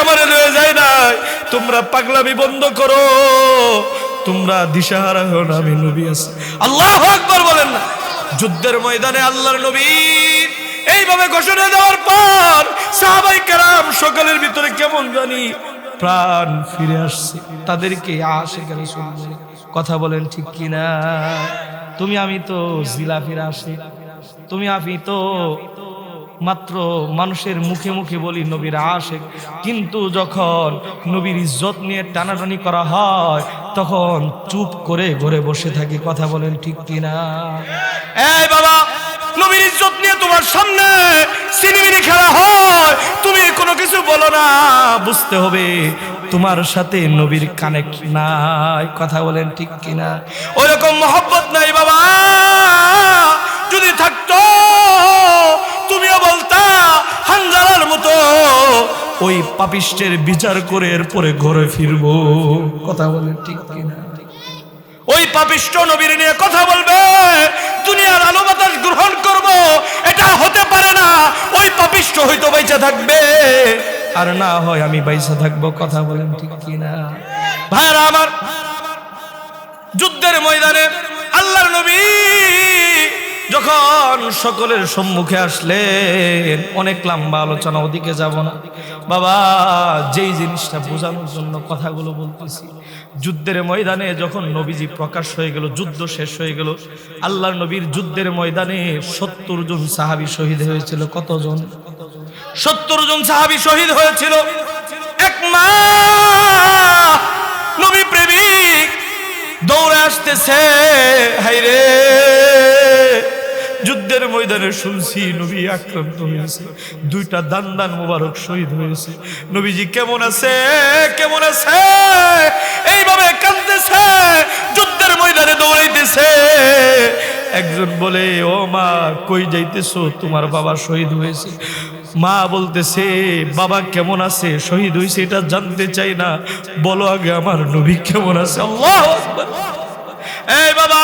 আমারে লয়ে যায় না। তোমরা পাগলামি বন্ধ করো, তোমরা দিশাহারা হও না, আমি নবী আছি। আল্লাহু আকবার বলেন না। যুদ্ধের ময়দানে আল্লাহর নবী এইভাবে ঘোষণা দেওয়ার পর সাহাবায়ে কেরাম সকলের ভিতরে কেমন জানি প্রাণ ফিরে আসছে। তাদেরকে আশিক রাসূল বলে। কথা বলেন ঠিক কিনা? তুমি আমি তো জিলাফির আশিক, তুমি আমি তো মাত্র মানুষের মুখে মুখে বলি নবীর আশিক, কিন্তু যখন নবীর ইজ্জত নিয়ে টানাটানি করা হয় তখন চুপ করে ঘরে বসে থাকি। কথা বলেন ঠিক কিনা? এই বাবা, নবীর ইজ্জত নিয়ে তোমার সামনে সিনেমিনি খেলা হয়, তুমি কোনো কিছু বলো না। বুঝতে হবে তোমার সাথে নবীর কানেক্ট নাই। কথা বলেন ঠিক কিনা? ওইরকম মহব্বত নাই বাবা। যদি থাকতো তুমিও বলতা হানজালার মতো ওই পাপিষ্টের বিচার করে এরপরে ঘরে ফিরবো। কথা বলেন ঠিক কিনা? ওই পাপিষ্ট নবীর নিয়ে কথা বলবে, দুনিয়ার আলো বাতাস গ্রহণ করব, এটা হতে পারে না। ওই পাপিষ্ট হয়তো বাইচা থাকবে, আর না হয় আমি বাইচা থাকবো। কথা বলেন ঠিক কিনা? ভাইরা আমার, যুদ্ধের ময়দানে আল্লাহর নবী যখন সকলের সম্মুখে আসলেন, অনেক লম্বা আলোচনা, ওদিকে যাব না বাবা। যেই জিনিসটা বোঝানোর জন্য কথাগুলো বলতেছি, যুদ্ধের ময়দানে যখন নবীজি প্রকাশ হয়ে গেল, যুদ্ধ শেষ হয়ে গেল, আল্লাহর নবীর যুদ্ধের ময়দানে 70 জন সাহাবী শহীদ হয়েছিল। কতজন? 70 জন সাহাবী শহীদ হয়েছিল। এক মা নবী প্রেমিক দৌড়ে আসতেছে, হায়রে যুদ্ধের ময়দানে শুনছি নবী আক্রান্ত হয়েছে, 2টা দান মোবারক শহীদ হয়েছে। নবীজি কেমন আছে, কেমন আছে, এইভাবে কাঁদতেছে, যুদ্ধের ময়দানে দৌড়াইতেছে। একজন বলে, ও মা কই যাইতেছো? তোমার বাবা শহীদ হয়েছে। মা বলতেছে, বাবা কেমন আছে, শহীদ হয়েছে এটা জানতে চাই না, বলো আগে আমার নবী কেমন আছে। আল্লাহু আকবার। এই বাবা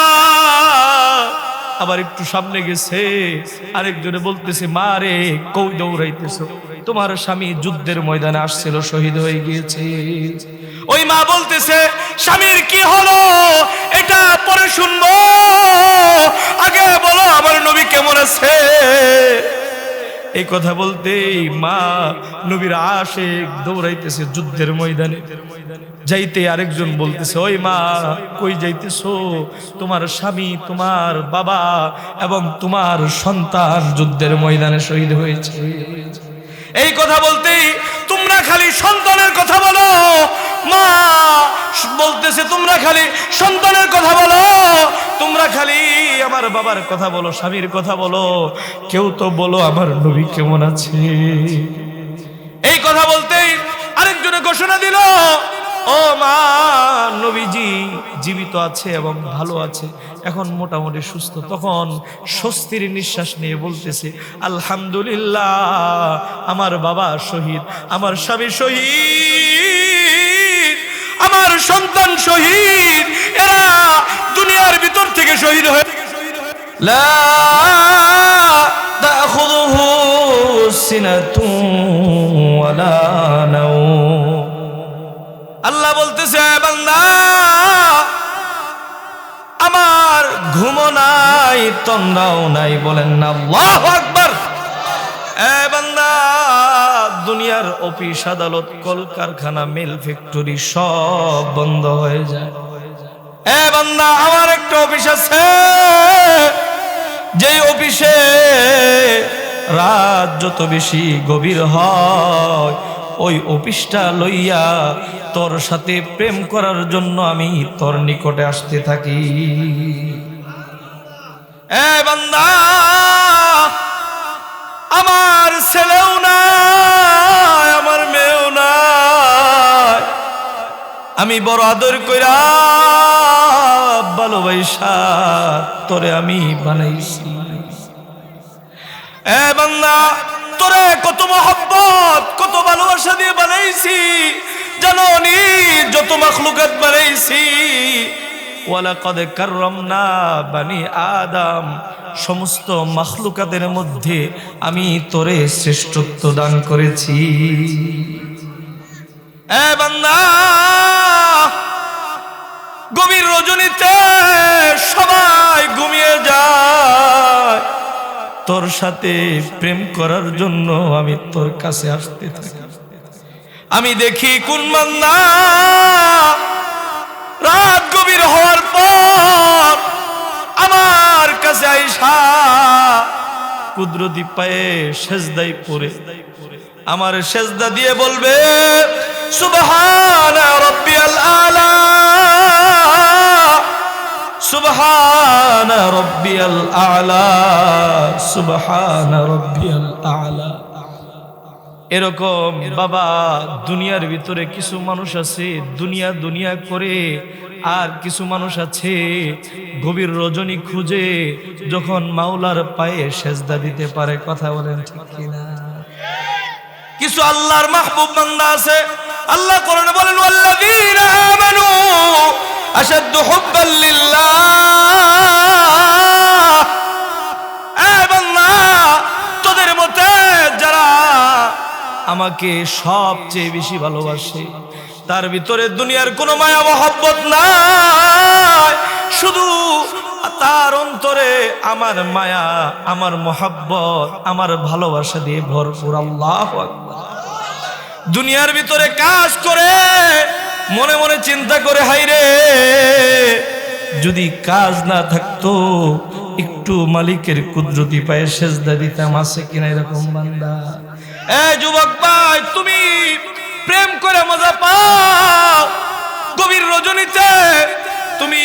আবার একটু সামনে গেছে, আরেকজনে বলতেছে, মা রে কই দৌড়াইতেছো? তোমার স্বামী যুদ্ধের ময়দানে আসছিল, শহীদ হয়ে গিয়েছে। ওই মা বলতেছে, স্বামীর কি হলো এটা পরে শুনবো, আগে বলো আমার নবী কেমন আছে। এই কথা বলতেই মা নবীর আশিক দৌড়াইতেছে যুদ্ধের ময়দানে। যাইতে আরেকজন বলতেছে, ওই মা কই যাইতেছো? তোমার স্বামী, তোমার বাবা এবং তোমার সন্তান যুদ্ধের ময়দানে শহীদ হয়েছে। এই কথা বলতেই তোমরা খালি সন্তানের কথা বলো। মা বলতেছে, তোমরা খালি সন্তানের কথা বলো, তোমরা খালি আমার বাবার কথা বলো, স্বামীর কথা বলো, কেউ তো বলো আমার নবী কেমন আছে। এই কথা বলতেই আরেকজনে ঘোষণা দিল, ও মা নবীজি জীবিত আছে এবং ভালো আছে, এখন মোটামুটি সুস্থ। তখন স্বস্তির নিঃশ্বাস নিয়ে বলতেছে, আলহামদুলিল্লাহ, আমার বাবা শহীদ, আমার স্বামী শহীদ, আমার সন্তান শহীদ, এরা দুনিয়ার ভিতর থেকে শহীদ হয়ে লা তাখুযুহু সিনাতুন ওয়ালা নাওম। আল্লাহ বলতেছে, বান্দা আমার ঘুমও নাই, তন্দ্রাও নাই। বলেন না আল্লাহু আকবার। এ বান্দা, দুনিয়ার অফিস আদালত কলকারখানা মিল ফ্যাক্টরি সব বন্ধ হয়ে যায়। এ বান্দা, আমার একটা অফিস আছে, যেই অফিসে রাত যত বেশি গভীর হয়, ওই অফিসটা লইয়া তোর সাথে প্রেম করার জন্য আমি তোর নিকটে আসতে থাকি। এ বান্দা, আমার ছেলেও নাই, আমার মেয়েও নাই, আমি বড় আদর কইরা ভালোবাসা তোরে আমি বানাইছি। এ বান্দা, তোরে কত মহব্বত, কত ভালোবাসা দিয়ে বানাইছি জানো নি? যত মাখলুকাত বানাইছি, ওয়ালাকাদ কাররামনা বানি আদম, সমস্ত মাখলুকাতের মধ্যে আমি তোরে শ্রেষ্ঠত্ব দান করেছি। এ বান্দা, গভীর রজনীতে সবাই ঘুমিয়ে যায়, তোর সাথে প্রেম করার জন্য আমি তোর কাছে আসতে থাকি। আমি দেখি কোন বান্দা রাত গভীর হওয়ার পর আমার কাছে আইসা কুদরতি পায়ে সেজদায় পড়ে আমার সেজদা দিয়ে বলবে, সুবহানা রাব্বিয়াল আলা, সুবহানা রাব্বিয়াল আলা, সুবহানা রাব্বিয়াল আলা। এরকম বাবা, দুনিয়ার ভিতরে কিছু মানুষ আছে দুনিয়া দুনিয়া করে, আর কিছু মানুষ আছে গভীর রজনী খুঁজে যখন মাওলার পায়ে সেজদা দিতে পারে। কথা বলেন ঠিক কিনা? কিছু আল্লাহর মাহবুব বান্দা আছে, আল্লাহ কোরআনে বলেন, ওয়াল্লাযীনা আমানু আশাদ্দু হুব্বাল লিল্লাহ। এ বান্দা, তোদের মতে যারা আমাকে সবচেয়ে বেশি ভালোবাসে, তার ভিতরে দুনিয়ার কোনো মায়া মহব্বত নাই, শুধু তার অন্তরে আমার মায়া, আমার মহব্বত, আমার ভালোবাসা দিয়ে ভরপুর। আল্লাহু আকবার। দুনিয়ার ভিতরে কাজ করে মনে মনে চিন্তা করে, হাইরে যদি কাজ না থাকতো একটু মালিকের কুদরতি পায়ে সেজদা দিতাম। আছে কিনা এরকম বান্দা? এই যুবক ভাই, তুমি প্রেম করে মজা পাও গভীর রজনীতে, তুমি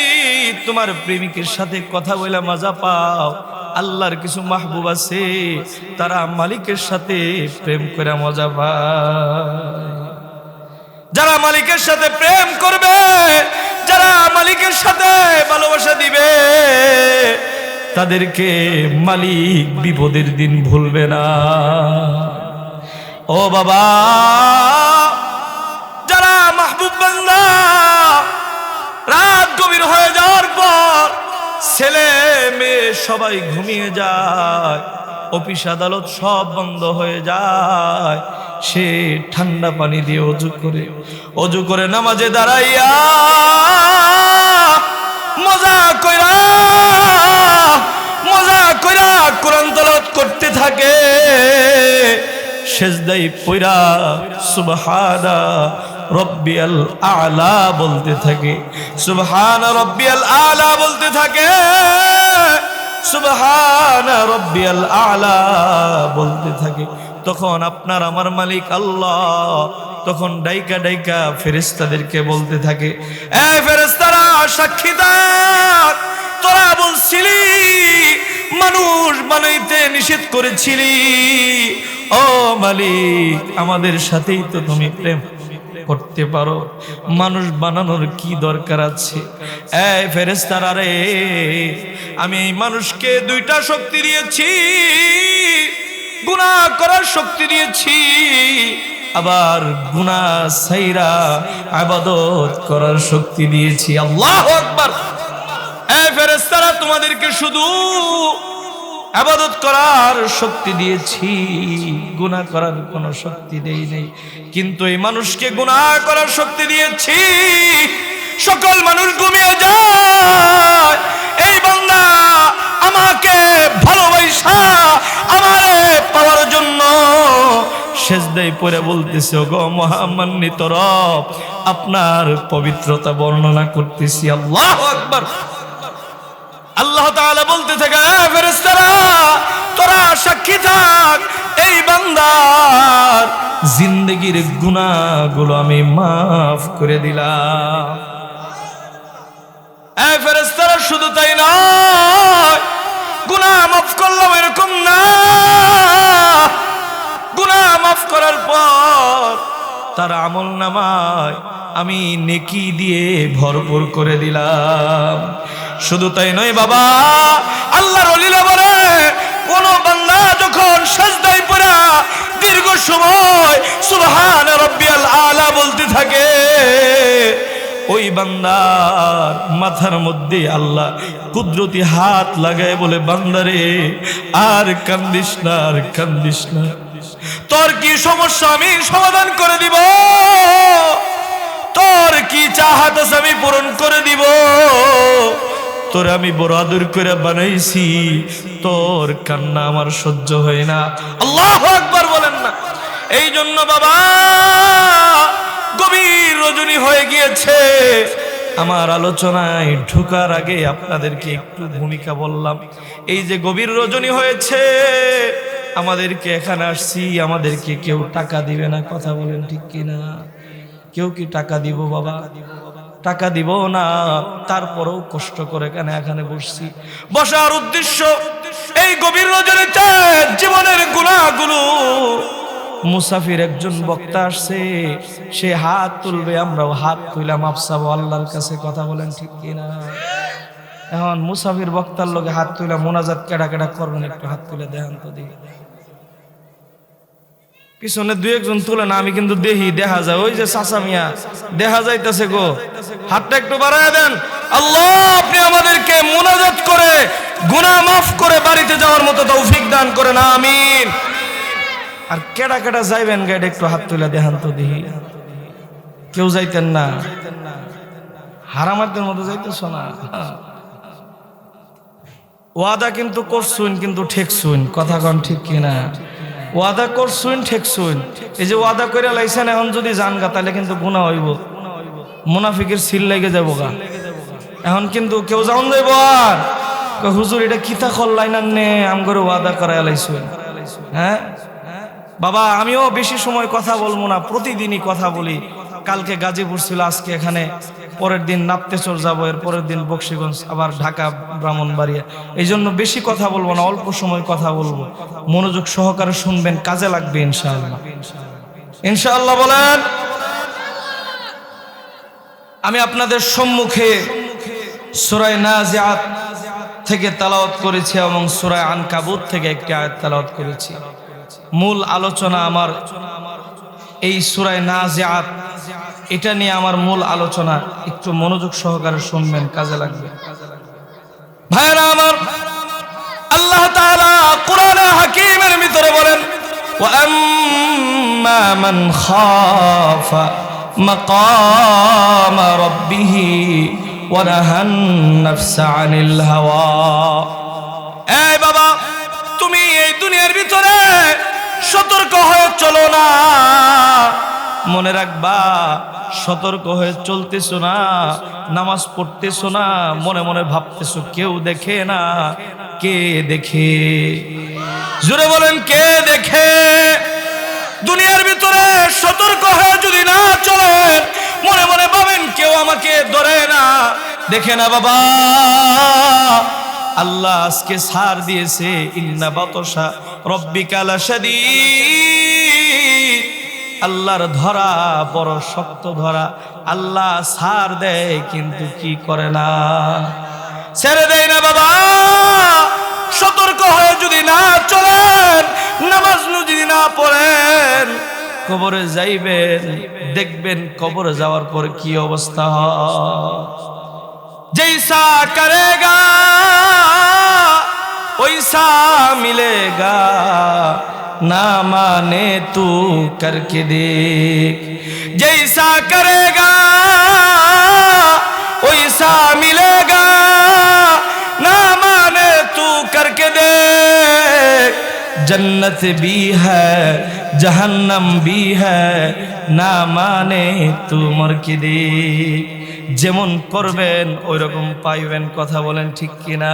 তোমার প্রেমিকের সাথে কথা বলে মজা পাও। আল্লাহর কিছু মাহবুব আছে, তারা মালিকের সাথে প্রেম করে মজা পায়। যারা মালিকের সাথে প্রেম করবে, যারা মালিকের সাথে ভালোবাসা দিবে, তাদেরকে মালিক বিপদের দিন ভুলবে না। ও বাবা, যারা মাহবুব বান্দা রাত গভীর হয়ে যাওয়ার পর ছেলে মেয়ে সবাই ঘুমিয়ে যায়, অফিস আদালত সব বন্ধ হয়ে যায়, সে ঠান্ডা পানি দিয়ে অজু করে নামাজে দাঁড়াইয়া মজা কইরা কোরআন তেলাওয়াত করতে থাকে। সেজদায় পইরা সুবহানা রাব্বিয়াল আলা বলতে থাকে, সুবহানা রাব্বিয়াল আলা বলতে থাকে, সুবহানা রাব্বিয়াল আলা বলতে থাকে। তখন আপনার আমার মালিক আল্লাহ তখন ডাইকা ডাইকা ফেরেশতাদেরকে বলতে থাকে, এই ফেরেশতারা সাক্ষী থাক, তোরা বলছিলি মানুষ বানাইতে নিষেধ করেছিলি, ও মালিক আমাদের সাথেই তো তুমি প্রেম করতে পারো, মানুষ বানানোর কি দরকার আছে? এই ফেরেশতারা রে, আমি এই মানুষকে দুইটা শক্তি দিয়েছি, গুনাহ করার শক্তি দিয়েছি, আবার গুনাহ ছাইরা ইবাদত করার শক্তি দিয়েছি। আল্লাহু আকবার। এই ফেরেশতারা, তোমাদেরকে শুধু ইবাদত করার শক্তি দিয়েছি, গুনাহ করার কোনো শক্তি দেই নাই। কিন্তু এই মানুষকে গুনাহ করার শক্তি দিয়েছি। সকল মানুষ ঘুমিয়ে যায়, এই বান্দা আমাকে ভালোবাসা আমারে পাওয়ার জন্য সেজদায় পড়ে বলতেছে, ওগো মহামান্বিত রব, আপনার পবিত্রতা বর্ণনা করতেছি। আল্লাহু আকবার। আল্লাহ তাআলা বলতে থাকে, ফেরেশতারা তোরা সাক্ষী থাক, এই বান্দার জিন্দেগীর গুনাহগুলো আমি মাফ করে দিলাম। এই ফেরেশতারা শুধু তাই নয়, গুনাহ মাফ করলাম এরকম না, গুনাহ মাফ করার পর তার আমলনামায় আমি নেকি দিয়ে ভরপুর করে দিলাম। শুধু তাই নয় বাবা, আল্লাহর ওলিরা বলে, কোন বান্দা যখন সিজদায় পড়া দীর্ঘ সময় সুবহানা রাব্বিয়াল আলা বলতে থাকে, ওই বান্দার মাথার মধ্যে আল্লাহ কুদরতি হাত লাগায় বলে, বান্দারে আর কান্দিস না, আর কান্দিস না, তোর কি সমস্যা আমি সমাধান করে দিব, তোর কি চাহাত আছে আমি পূরণ করে দিব, তোর আমি বড় আদর করে বানাইছি, তোর কান্না আমার সহ্য হয় না। আল্লাহু আকবার বলেন না। এই জন্য বাবা গভীর রজনী হয়ে গিয়েছে। আমার আলোচনায় ঢোকার আগে আপনাদেরকে একটু ভূমিকা বললাম। এই যে গভীর রজনী হয়েছে, আমাদেরকে এখানে আসছি, আমাদেরকে কেউ টাকা দিবে না, কথা বলেন ঠিক কিনা? কেউ কি টাকা দিব বাবা? টাকা দিব না, তারপরেও কষ্ট করে এখানে বসছি। বসার উদ্দেশ্য এই গভীর রজনীতে জীবনের গুনাহগুলো, মুসাফির একজন বক্তা আসছে, সে হাত তুলবে, আমরাও হাত তুলে মাপ চাবো আল্লাহর কাছে, কথা বলেন ঠিক কিনা? এখন মুসাফির বক্তার লোকে হাত তুলে মোনাজাত কেডা কেডা করবেন, একটু হাত তুলে দেখান তো দেখি। পিছনে দুই একজন তুলে না, আমি কিন্তু দেখি, দেখা যায় ওই যে চাচা মিয়া দেখা যাইতেছে গো, হাতটা একটু বাড়ায় দেন। আল্লাহ আপনি আমাদেরকে মোনাজাত করে গুনাহ মাফ করে বাড়িতে যাওয়ার মতো তৌফিক দান করেন, আমিন। আর কেডা কেডা যাইবেন গাইড একটু হাত তুলে দেখান তো দেখি। কেউ যাইতেন না, হারামারদের মতো যাইতেছ না। ওয়াদা কিন্তু করছুন, কিন্তু ঠেকছুন, কথা কন ঠিক কিনা? ওয়াদা করছুন ঠেকছুন। এই যে ওয়াদা করে লাইছেন, এখন যদি জান গা তাহলে কিন্তু গুনাহ হইব, মুনাফিকের সিল লেগে যাবো গা। এখন কিন্তু কেউ যাওন যাইব আর হুজুর এটা কিতা করলাইন নে, আম করে ওয়াদা করাই লাইছুন। হ্যাঁ বাবা, আমিও বেশি সময় কথা বলবো না, প্রতিদিনই কথা বলি। কালকে গাজীপুর ছিল, আজকে এখানে, পরের দিন নাপ্তেচর যাবো, এর পরের দিন বকশীগঞ্জ, আবার ঢাকা, ব্রাহ্মণবাড়িয়া। এই জন্য বেশি কথা বলবো না, অল্প সময় কথা বলবো। মনোযোগ সহকারে শুনবেন, কাজে লাগবে ইনশাআল্লাহ। ইনশাআল্লাহ বলেন। আমি আপনাদের সম্মুখে সূরা নাজিআত থেকে তেলাওয়াত করেছি এবং সূরা আনকাবুত থেকে একটি আয়াত তেলাওয়াত করেছি। মূল আলোচনা আমার এই সূরা নাজিআত, এটা নিয়ে আমার মূল আলোচনা। একটু মনোযোগ সহকারে শুনবেন, কাজে লাগবে। ভাইরা আমার, আল্লাহ তাআলা কোরআনে হাকীমের ভিতরে বলেন, ওয়া আম্মা মান খাফা মাকাম রাব্বিহি ওয়া নাহান নাফসা আনিল হাওয়া। এই বাবা, তুমি এই দুনিয়ার ভিতরে সতর্ক হয়ে চলো না। মনে রাখবা, সতর্ক হয়ে চলতেছো না, নামাজ পড়তেছো না, মনে মনে ভাবতেছো কেউ দেখে না। কে দেখে? জোরে বলেন, কে দেখে? দুনিয়ার ভিতরে সতর্ক হয়ে যদি না চলেন, মনে মনে ভাবেন কেউ আমাকে ধরে না, দেখে না। বাবা, আল্লাহ আজকে ছাড় দিয়েছে, ইন্না বাতশা রব্বিকা লাশাদীদ। আল্লাহর ধরা বড় শক্ত ধরা। আল্লাহ ছাড় দেয় কিন্তু কি করে না, ছেড়ে দেয় না। বাবা, সতর্ক হয়ে যদি না চলেন, নামাজ যদি না পড়েন, কবরে যাইবেন, দেখবেন কবরে যাওয়ার পর কি অবস্থা হয়। जैसा करेगा वैसा मिलेगा, ना माने तू करके देख। जैसा करेगा वैसा मिलेगा, ना माने तू करके देख। जन्नत भी है जहन्नम भी है, ना माने तू मर के देख। যেমন করবেন ওই রকম পাইবেন, কথা বলেন ঠিক কিনা?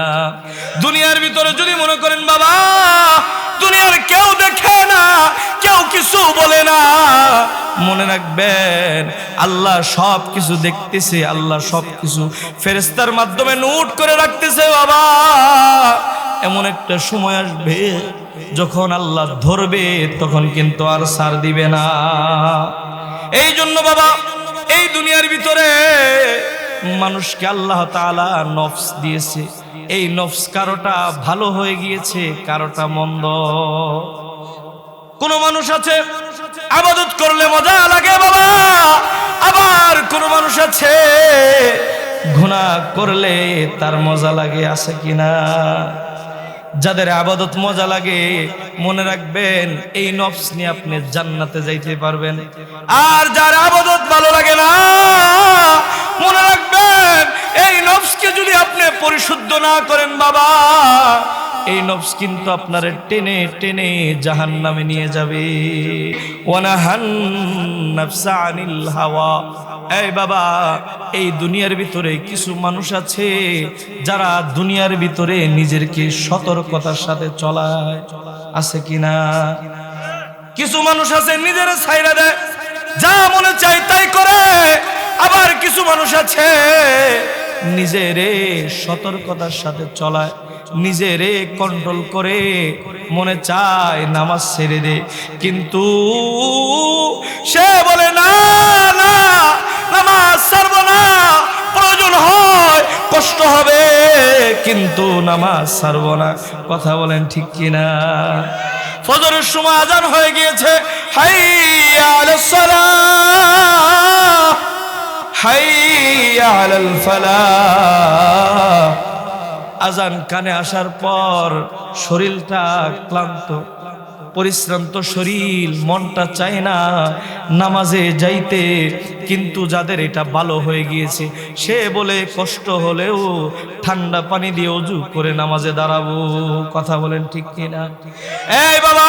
দুনিয়ার ভিতরে যদি মনে করেন বাবা দুনিয়ার কেউ দেখে না, কেউ কিছু বলে না, মনে রাখবেন আল্লাহ সব কিছু দেখতেছে, আল্লাহ সব কিছু ফেরেশতার মাধ্যমে নোট করে রাখতেছে। বাবা, এমন একটা সময় আসবে যখন আল্লাহ ধরবে, তখন কিন্তু আর ছাড় দিবে না। এই জন্য বাবা, এই দুনিয়ার ভিতরে মানুষকে আল্লাহ তাআলা নফস দিয়েছে। এই নফস কারোটা ভালো হয়ে গিয়েছে, কারোটা মন্দ। কোন মানুষ আছে ইবাদত করলে মজা লাগে বাবা, আবার কোন মানুষ আছে গুনাহ করলে তার মজা লাগে, আছে কিনা? যাদের ইবাদত মজা লাগে মনে রাখবেন এই নফস নিয়ে আপনি জান্নাতে যাইতে পারবেন। আর যার ইবাদত ভালো লাগে না মনে রাখবেন এই নফসকে যদি আপনি পরিশুদ্ধ না করেন বাবা, এই নফস কিন্তু আপনারে টেনে টেনে জাহান্নামে নিয়ে যাবে। ওয়ানাহান নাফসা আনিল হাওয়া। এই বাবা, এই দুনিয়ার ভিতরে কিছু মানুষ আছে যারা দুনিয়ার ভিতরে নিজেকে সতর্কতার সাথে চলায়, আছে কিনা? কিছু মানুষ আছে নিজের ছাইরা দেয়, যা মনে চায় তাই করে। আবার কিছু মানুষ আছে নিজেরে সতর্কতার সাথে চলায়, নিজেরে কন্ট্রোল করে, মনে চায় নামাজ ছেড়ে দে, কিন্তু সে বলে না না নামাজ ছাড়বো না, প্রয়োজন হয় কষ্ট হবে কিন্তু নামাজ ছাড়বো না। কথা বলেন ঠিক কিনা? ফজরের সময় আজান হয়ে গিয়েছে, হাইয়া আলাস সালাহ হাইয়া আলাল ফালাহ। আজান কানে আসার পর শরীরটা ক্লান্ত, পরিশ্রান্ত শরীর, মনটা চায় না নামাজে যাইতে, কিন্তু যাদের এটা ভালো হয়ে গিয়েছে সে বলে কষ্ট হলেও ঠান্ডা পানি দিয়ে ওযু করে নামাজে দাঁড়াবো। কথা বলেন ঠিক কিনা? এই বাবা,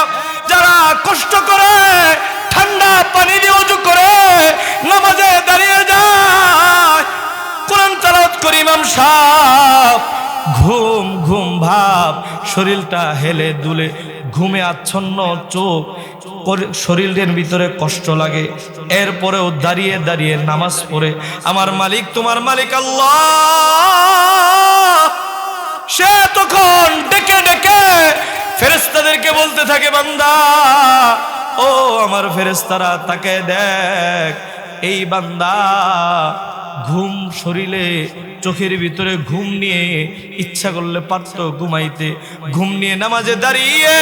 যারা কষ্ট করে ঠান্ডা পানি দিয়ে ওযু করে নামাজে দাঁড়িয়ে যায়, কোরআন তেলাওয়াত করে ইমাম সাহেব ঘুম ঘুম ভাব, শরীরটা হেলে দুলে, ঘুমে আচ্ছন্ন চোখ, শরীরের ভিতরে কষ্ট লাগে, এরপরেও দাঁড়িয়ে দাঁড়িয়ে নামাজ পড়ে আমার মালিক তোমার মালিক আল্লাহ। সে তখন ডেকে ডেকে ফেরেশতাদেরকে বলতে থাকে, বান্দা ও আমার ফেরেশতারা তাকে দেখ, এই বান্দা ঘুম শরীরে, চোখের ভিতরে ঘুম নিয়ে ইচ্ছা করলে পারত ঘুমাইতে, ঘুম নিয়ে নামাজে দাঁড়িয়ে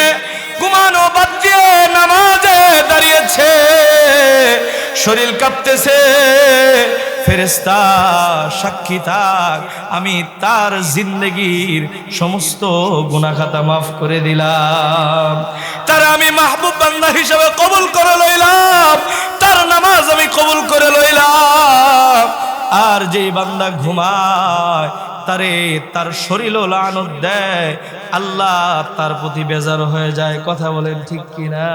ঘুমানো বাদ দিয়ে নামাজে দাঁড়িয়েছে, শরীর কাঁপতেছে। ফেরেশতা সাক্ষী থাক, আমি তার জিন্দেগির সমস্ত গুনাহ খাতা মাফ করে দিলাম, তার আমি মাহবুব বান্দা হিসেবে কবুল করে লইলাম, তার নামাজ আমি কবুল করে লইলাম। আর যেই বান্দা ঘুমায় তারে তার শরীরও লানত দেয়, আল্লাহ তার প্রতি বেজার হয়ে যায়। কথা বলেন ঠিক কিনা?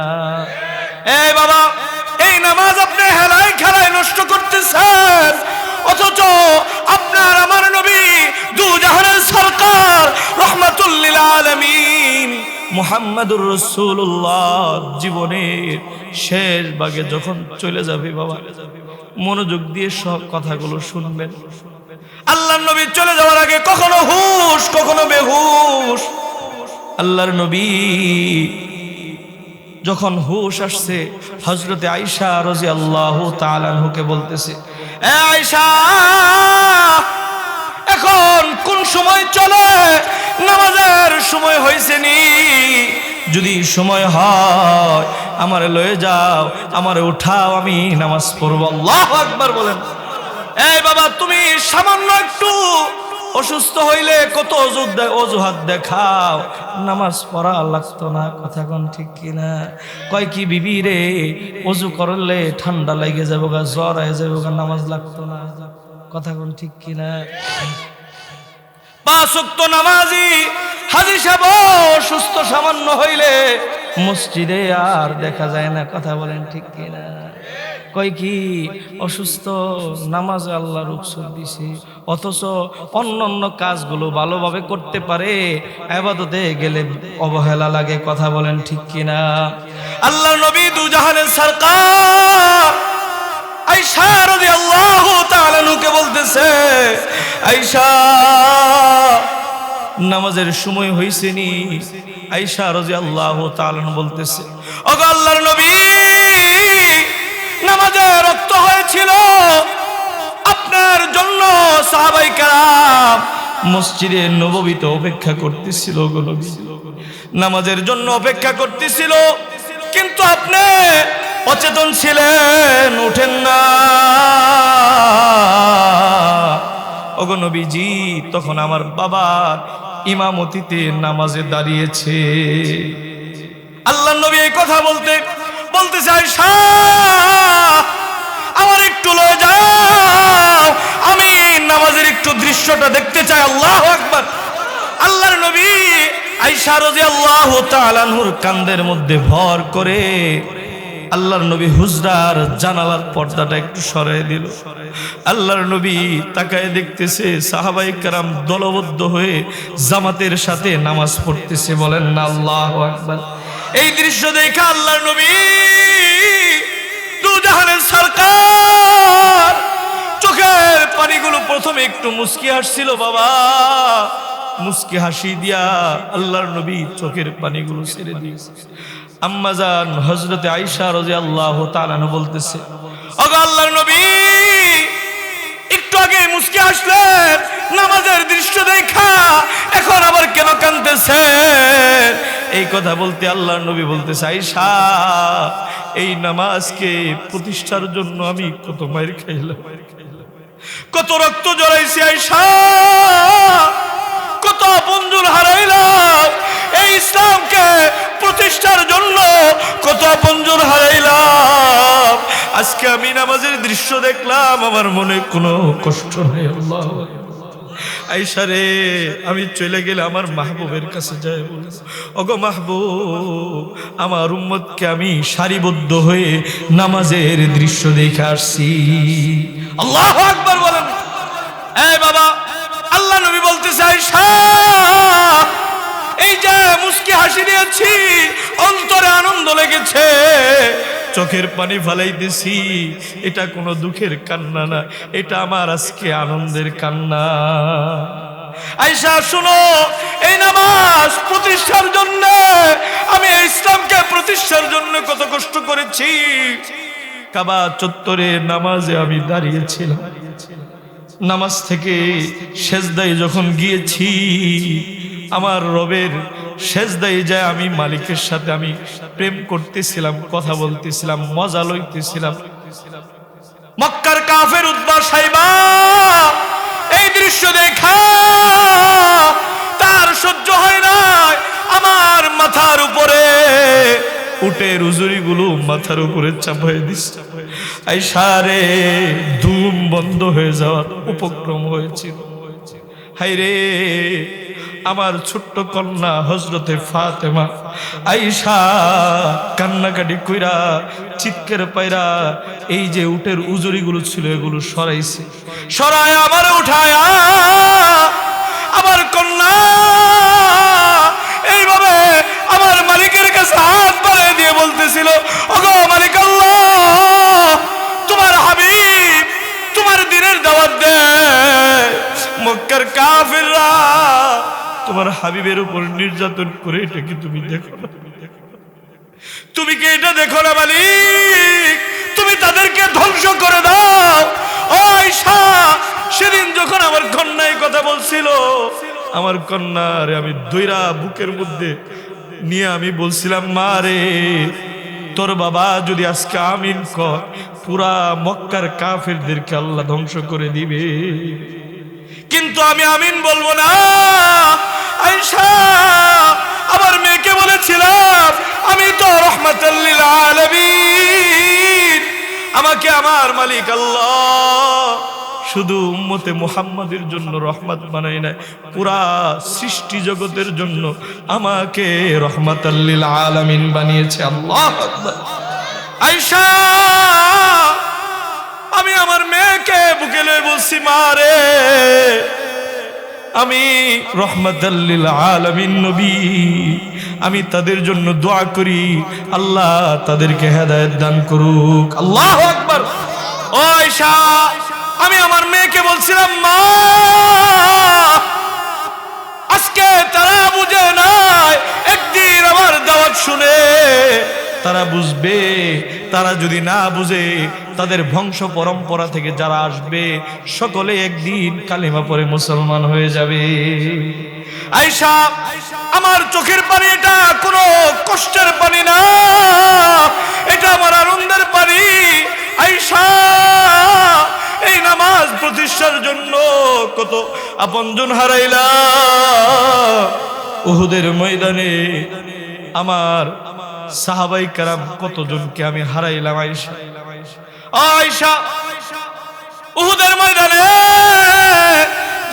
এই বাবা, এই নামাজ আপনি হেলায় খেলায় নষ্ট করতেছেন, অথচ আপনার আমার নবী দু জাহানের সরকার রহমাতুল লিল আলামিন মুহাম্মাদুর রাসূলুল্লাহ জীবনের শেষ ভাগে যখন চলে যাবে বাবা, মনোযোগ দিয়ে সব কথাগুলো শুনবেন। আল্লাহর নবী চলে যাওয়ার আগে কখনো হুশ কখনো বেহুশ। আল্লাহর নবী যখন হুশ আসছে, হযরতে আয়েশা রাদিয়াল্লাহু তাআলা আনহাকে বলতেছে, এ আয়েশা, এখন কোন সময় চলে? নামাজের সময় হয়েছে নি? যদি সময় হয় আমারে লয়ে যাও, আমারে উঠাও, আমি নামাজ পড়ব। আল্লাহু আকবার বলেন। এই বাবা, তুমি সামান্য একটু অসুস্থ হইলে কত অজুহাত দেখাও, নামাজ পড়া লাগতো না। কথা কোন ঠিক কিনা? কয় কি বিবি রে, অজু করলে ঠান্ডা লেগে যাবো গা, জ্বর হয়ে যাবো গা, নামাজ লাগতো না। কথা কোন ঠিক কিনা? 5 ওয়াক্ত নামাজি হাজী সাহেব সুস্থ সামান্য হইলে মসজিদে আর দেখা যায় না। কথা বলেন ঠিক কিনা? কয় কি অসুস্থ, নামাজে আল্লাহ রুখসত দিছে, অথচ অন্যান্য কাজগুলো ভালোভাবে করতে পারে, ইবাদতে গেলে অবহেলা লাগে। কথা বলেন ঠিক কিনা? আল্লাহর নবী দু জাহানের সরকার আয়েশা রাদিয়াল্লাহু তাআলা আনহাকে বলতেছে, আয়েশা, নামাজের সময় হইছে নি? আয়েশা রাদিয়াল্লাহু তাআলা আনহা বলতেছে, ওগো আল্লাহর নবী, নামাজে রক্ত হয়েছিল, আপনার জন্য সাহাবায়ে কেরাম মসজিদে নববীতে অপেক্ষা করতেছিল গো নবী, নামাজের জন্য অপেক্ষা করতেছিল, কিন্তু আপনি অচেতন ছিলেন, উঠেন না। ওগো নবীজি, তখন আমার বাবার ইমামতিতে নামাজে দাঁড়িয়েছে। আল্লাহর নবী এই কথা বলতেছে আয়েশা আমার একটু লয়ে যাও, আমি নামাজের একটু দৃশ্যটা দেখতে চাই। আল্লাহু আকবার। আল্লাহর নবী আয়েশা রাদিয়াল্লাহু তাআলা আনহুর কাঁধের মধ্যে ভর করে আল্লাহর নবী হুজরার জানালার পর্দাটা একটু সরাই দিল। আল্লাহর নবী তাকায় দেখতেছে সাহাবায়ে কেরাম দলবদ্ধ হয়ে জামাতের সাথে নামাজ পড়তেছে। বলেন না আল্লাহু আকবার। এই দৃশ্য দেখে আল্লাহর নবী দু জাহানের সরকার চোখের পানিগুলো প্রথমে একটু মুস্কি হাসছিল, বাবা মুস্কি হাসি দিয়া আল্লাহর নবী চোখের পানিগুলো ছেড়ে দিয়েছে। আম্মাজান হযরতে আয়েশা রাদিয়াল্লাহু তাআলা বলতেছে, ওগো আল্লাহর নবী একটু আগে মুস্কি হাসলেন নামাজের দৃশ্য দেখা, এখন আবার কেন কাঁদতেছেন? এই কথা বলতে আল্লাহর নবী বলতেছে, আয়েশা এই নামাজকে প্রতিষ্ঠার জন্য আমি কত মাইর খাইলাম, কত রক্ত জড়াইছি আয়েশা, কত আপনজন হারাইলাম, এই ইসলামকে প্রতিষ্ঠার জন্য কত আপনজন হারাইলাম। আজকে আমি নামাজের দৃশ্য দেখলাম, আমার মনে কোনো কষ্ট নেই। আল্লাহু আকবার। আয়েশা রে আমি চলে গেলে আমার মাহবুবের কাছে যাই বলবো, ওগো মাহবুব আমার উম্মতকে আমি সারিবদ্ধ হয়ে নামাজের দৃশ্য দেখে আসছি। আল্লাহু আকবার বলেন। এই বাবা আল্লাহ নবী বলতেছে, আয়েশা এই যে মুস্কি হাসি দিয়েছি, অন্তরে আনন্দ লেগেছে, চোখের পানি ফালাইতেছি, এটা কোনো দুঃখের কান্না না, এটা আমার আজকে আনন্দের কান্না। আয়েশা শুনো, এই নামাজ প্রতিষ্ঠার জন্য আমি এই ইসলামকে প্রতিষ্ঠার জন্য কত কষ্ট করেছি। কাবা চত্বরে নামাজে আমি দাঁড়িয়েছিলাম, নামাজ থেকে সেজদায় যখন গিয়েছি আমার রবের সেজদায় যায় আমি মালিকের সাথে আমি প্রেম করতেছিলাম, কথা বলতেছিলাম, মজা লইতেছিলাম। মক্কার কাফের উতবা সাইবা এই দৃশ্য দেখা তার সহ্য হয় না, আমার মাথার উপরে উটের উজুরিগুলো মাথার উপরে চাপাই দিচ্ছে। আয়েশা রে ধুম বন্ধ হয়ে যাওয়ার উপক্রম হয়েছিল। হায় রে আমার ছোট্ট কন্যা হযরতে ফাতেমা আয়েশা কান্নাকাটি কইরা চিৎকার পাইরা এই যে উটের উজুরিগুলো ছিল এগুলো সরাইছে, সরায় আমার উঠায়া আমার কন্যা এইভাবে আমার মালিকের কাছে হাত বাড়িয়ে দিয়ে বলতেছিল, ওগো মালিক আল্লাহ তোমার হাবিব তোমার দিনের দাওয়াত দেয়, মক্কার কাফিররা তোমার হাবিবের উপর নির্যাতন করে, এটা কি তুমি দেখো না? তুমি কি এটা দেখো না মালিক? তুমি তাদেরকে ধ্বংস করে দাও। ও আয়েশা সেদিন যখন আমার কন্যার কথা বলছিল, আমার কন্যারে আমি দইরা বুকের মধ্যে নিয়ে আমি বলছিলাম, মা রে তোর বাবা যদি আজকে আমিন কর পুরা মক্কার কাফেরদেরকে আল্লাহ ধ্বংস করে দিবে, কিন্তু আমি আমিন বলবো না। আয়েশা আমার মেয়েকে বলেছিলাম আমি তো রাহমাতাল লিল আলামিন, আমাকে আমার মালিক আল্লাহ শুধু উম্মতে মুহাম্মাদের জন্য রহমত বানাই নাই, পুরা সৃষ্টি জগতের জন্য আমাকে রাহমাতাল লিল আলামিন বানিয়েছে। আল্লাহু আকবার। আয়েশা আমি আমার মেয়েকে বুকে লয়ে বলছি, মা রে আমি রাহমাতাল লিল আলামিন নবী, আমি তাদের জন্য দোয়া করি আল্লাহ তাদেরকে হেদায়েত দান করুক। আল্লাহু আকবার। ও আয়েশা আমি আমার মেয়েকে বলছিলাম, মা আজকে তারা বুঝে নাই, একদিন আমার দাওয়াত শুনে তারা বুঝবে, তারা যদি না বুঝে তাদের বংশ পরম্পরা থেকে যারা আসবে সকলে একদিন কালিমা পড়ে মুসলমান হয়ে যাবে। আয়েশা আমার চোখের পানি এটা কোনো কষ্টের পানি না, এটা আমার আনন্দের পানি। আয়েশা এই নামাজ প্রতিষ্ঠার জন্য কত আপনজন হারাইলা। উহুদের ময়দানে আমার সাহাবাই কেরাম কতজনকে আমি হারাইলাম। আয়েশা, আয়েশা উহুদের ময়দানে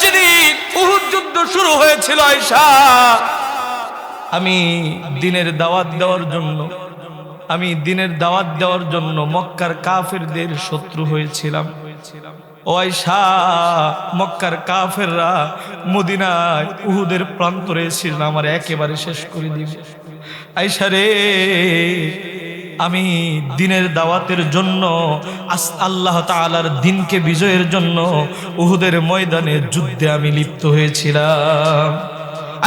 যেদিন উহুদ যুদ্ধ শুরু হয়েছিল, আয়েশা আমি দিনের দাওয়াত দেওয়ার জন্য মক্কার কাফেরদের শত্রু হয়েছিলাম। ও আয়েশা, মক্কার কাফেররা মদিনায় উহুদের প্রান্তরে এসেছিল আমার একেবারে শেষ করে দিবে। আয়েশা রে, আমি দিনের দাওয়াতের জন্য আল্লাহ তাআলার দিনকে বিজয়ের জন্য উহুদের ময়দানে যুদ্ধে আমি লিপ্ত হয়েছিলাম।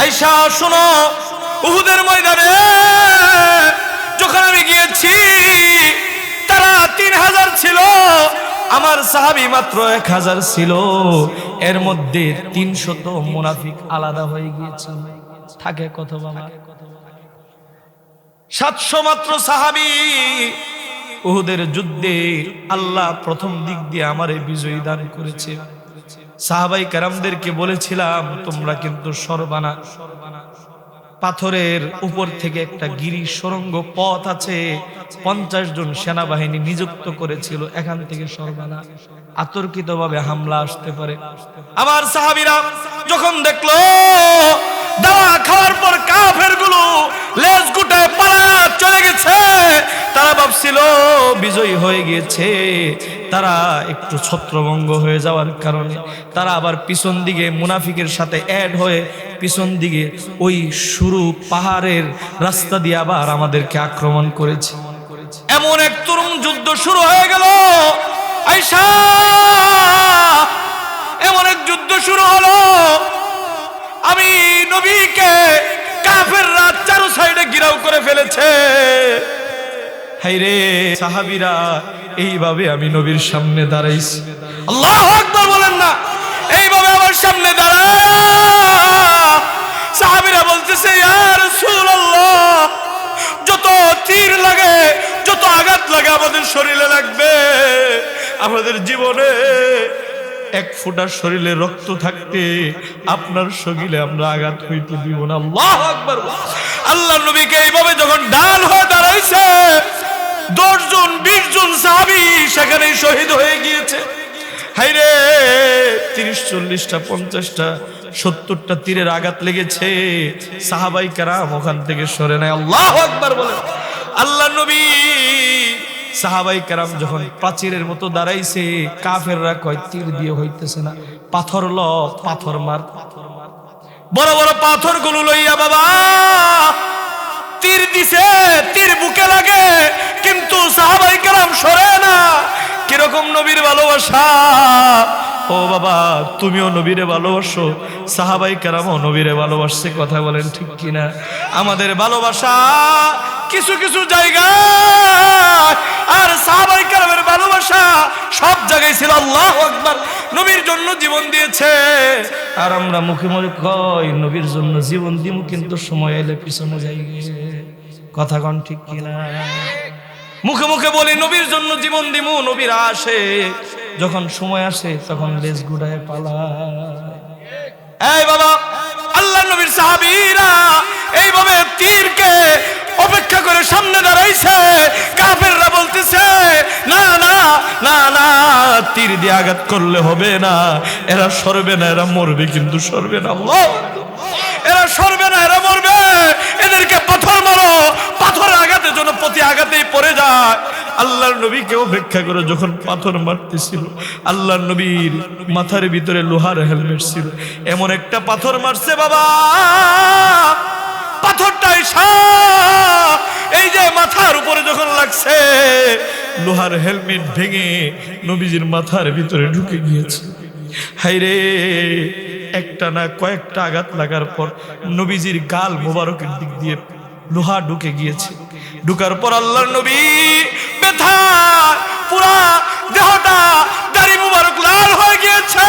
আয়েশা শোনো, উহুদের ময়দানে যখন আমি গিয়েছি তারা 3000 ছিল, আমার সাহাবী মাত্র 1000 ছিল। এর মধ্যে 300 মুনাফিক আলাদা হয়ে গিয়েছিল। থাকে কত বাবা? 700 মাত্র সাহাবী। উহুদের যুদ্ধে আল্লাহ প্রথম দিক দিয়ে আমারে বিজয়ী দান করেছে। সাহাবাই কেরামদেরকে বলেছিলাম, তোমরা কিন্তু সরবানা, পাথরের উপর থেকে একটা গিরি সুড়ঙ্গ পথ আছে, 50 জন সেনাবাহিনী নিযুক্ত করেছিল, এখান থেকে সরবানা, আতর্কিতভাবে হামলা আসতে পারে। আমার সাহাবীরা যখন দেখলো দাওয়া খাওয়ার পর কাফেরগুলো লেজ গুটায় পালা চলে গেছে, তারা ভাবছিল বিজয়ী হয়ে গিয়েছে। তারা একটু ছত্রভঙ্গ হয়ে যাওয়ার কারণে তারা আবার পিছন দিকে মুনাফিকের সাথে অ্যাড হয়ে পিছন দিকে ওই শুরু পাহাড়ের রাস্তা দিয়ে আবার আমাদেরকে আক্রমণ করেছে। এমন এক তরুণ যুদ্ধ শুরু হয়ে গেল আয়েশা, এমন এক যুদ্ধ শুরু হলো, আমি নবীকে কাফেররা চারো সাইডে ঘিরাও করে ফেলেছে। হায়রে সাহাবীরা, এইভাবে আমি নবীর সামনে দাঁড়াইছি। আল্লাহু আকবার বলেন না। এইভাবে আমার সামনে দাঁড়ায় সাহাবীরা বলতেছে, ইয়া রাসূলুল্লাহ, যত তীর লাগে, যত আঘাত লাগে আমাদের শরীরে লাগবে, আমাদের জীবনে এক ফোঁটা শরীরে রক্ত থাকতে আপনার শরীরে আমরা আঘাত হইতে দিব না। আল্লাহু আকবার। আল্লাহ নবীকে এইভাবে যখন ডাল হয়ে দাঁড়াইছে, 10 জন 20 জন সাহাবী সেখানেই শহীদ হয়ে গিয়েছে। হায়রে, 30 40টা 50টা 70টা তীরের আঘাত লেগেছে। সাহাবাই কেরাম ওখান থেকে সরে নাই। আল্লাহু আকবার বলেন। আল্লাহ নবী সাহাবাই কেরাম যখন প্রাচীরের মতো দাঁড়াইছে, কাফেররা কয় তীর দিয়ে হইতেছে না, পাথর ল, পাথর মার। বড় বড় পাথরগুলো লইয়া বাবা তীর দিছে, তীর বুকে লাগে, কিন্তু সাহাবাই কেরাম সরে না। কিরকম নবীর ভালোবাসা! ও বাবা, তুমিও নবীরে ভালোবাসো, সাহাবাই কেরামও নবীরে ভালোবাসছে। কথা বলেন ঠিক কিনা? আমাদের ভালোবাসা কিছু কিছু জায়গায়, আর সাহাবাই কেরামের ভালোবাসা সব জায়গায় ছিল। আল্লাহু আকবার। নবীর জন্য জীবন দিয়েছে, আর আমরা মুখে মুখে কই নবীর জন্য জীবন দিব, কিন্তু সময় এলে পিছনে যাই। কথা কন ঠিক কিনা? মুখে মুখে বলি নবীর জন্য জীবন দিব, নবীর আসে, যখন সময় আসে তখন লেজ গুড়ায় পালায়। এই বাবা, আল্লাহ নবীর সাহাবীরা এইভাবে তীরকে অপেক্ষা করে সামনে দাঁড়াইছে। কাফেররা বলতেছে, না না না না, তীর দিয়ে আঘাত করলে হবে না, এরা সরবে না, এরা মরবে, কিন্তু সরবে না। এরা সরবে না, এরা মরবে, এদেরকে পাথর মারো, পাথরের আঘাতে যেন প্রতি আঘাতেই পড়ে যায়। আল্লাহর নবীকে অপেক্ষা করে যখন পাথর মারতেছিল, আল্লাহর নবীর মাথার ভিতরে লোহার হেলমেট ছিল, এমন একটা পাথর মারছে বাবা, পাথরটাই এই যে মাথার উপরে যখন লাগছে, লোহার হেলমেট ভেঙে নবীজির মাথার ভিতরে ঢুকে গিয়েছে। হায়রে, একটা না কয়েকটা আঘাত লাগার পর নবীজির গাল মোবারকের দিক দিয়ে লোহা ঢুকে গিয়েছে। ঢুকার পর আল্লাহর নবী ব্যথা, পুরা দেহটা দাড়ি মোবারক লাল হয়ে গিয়েছে।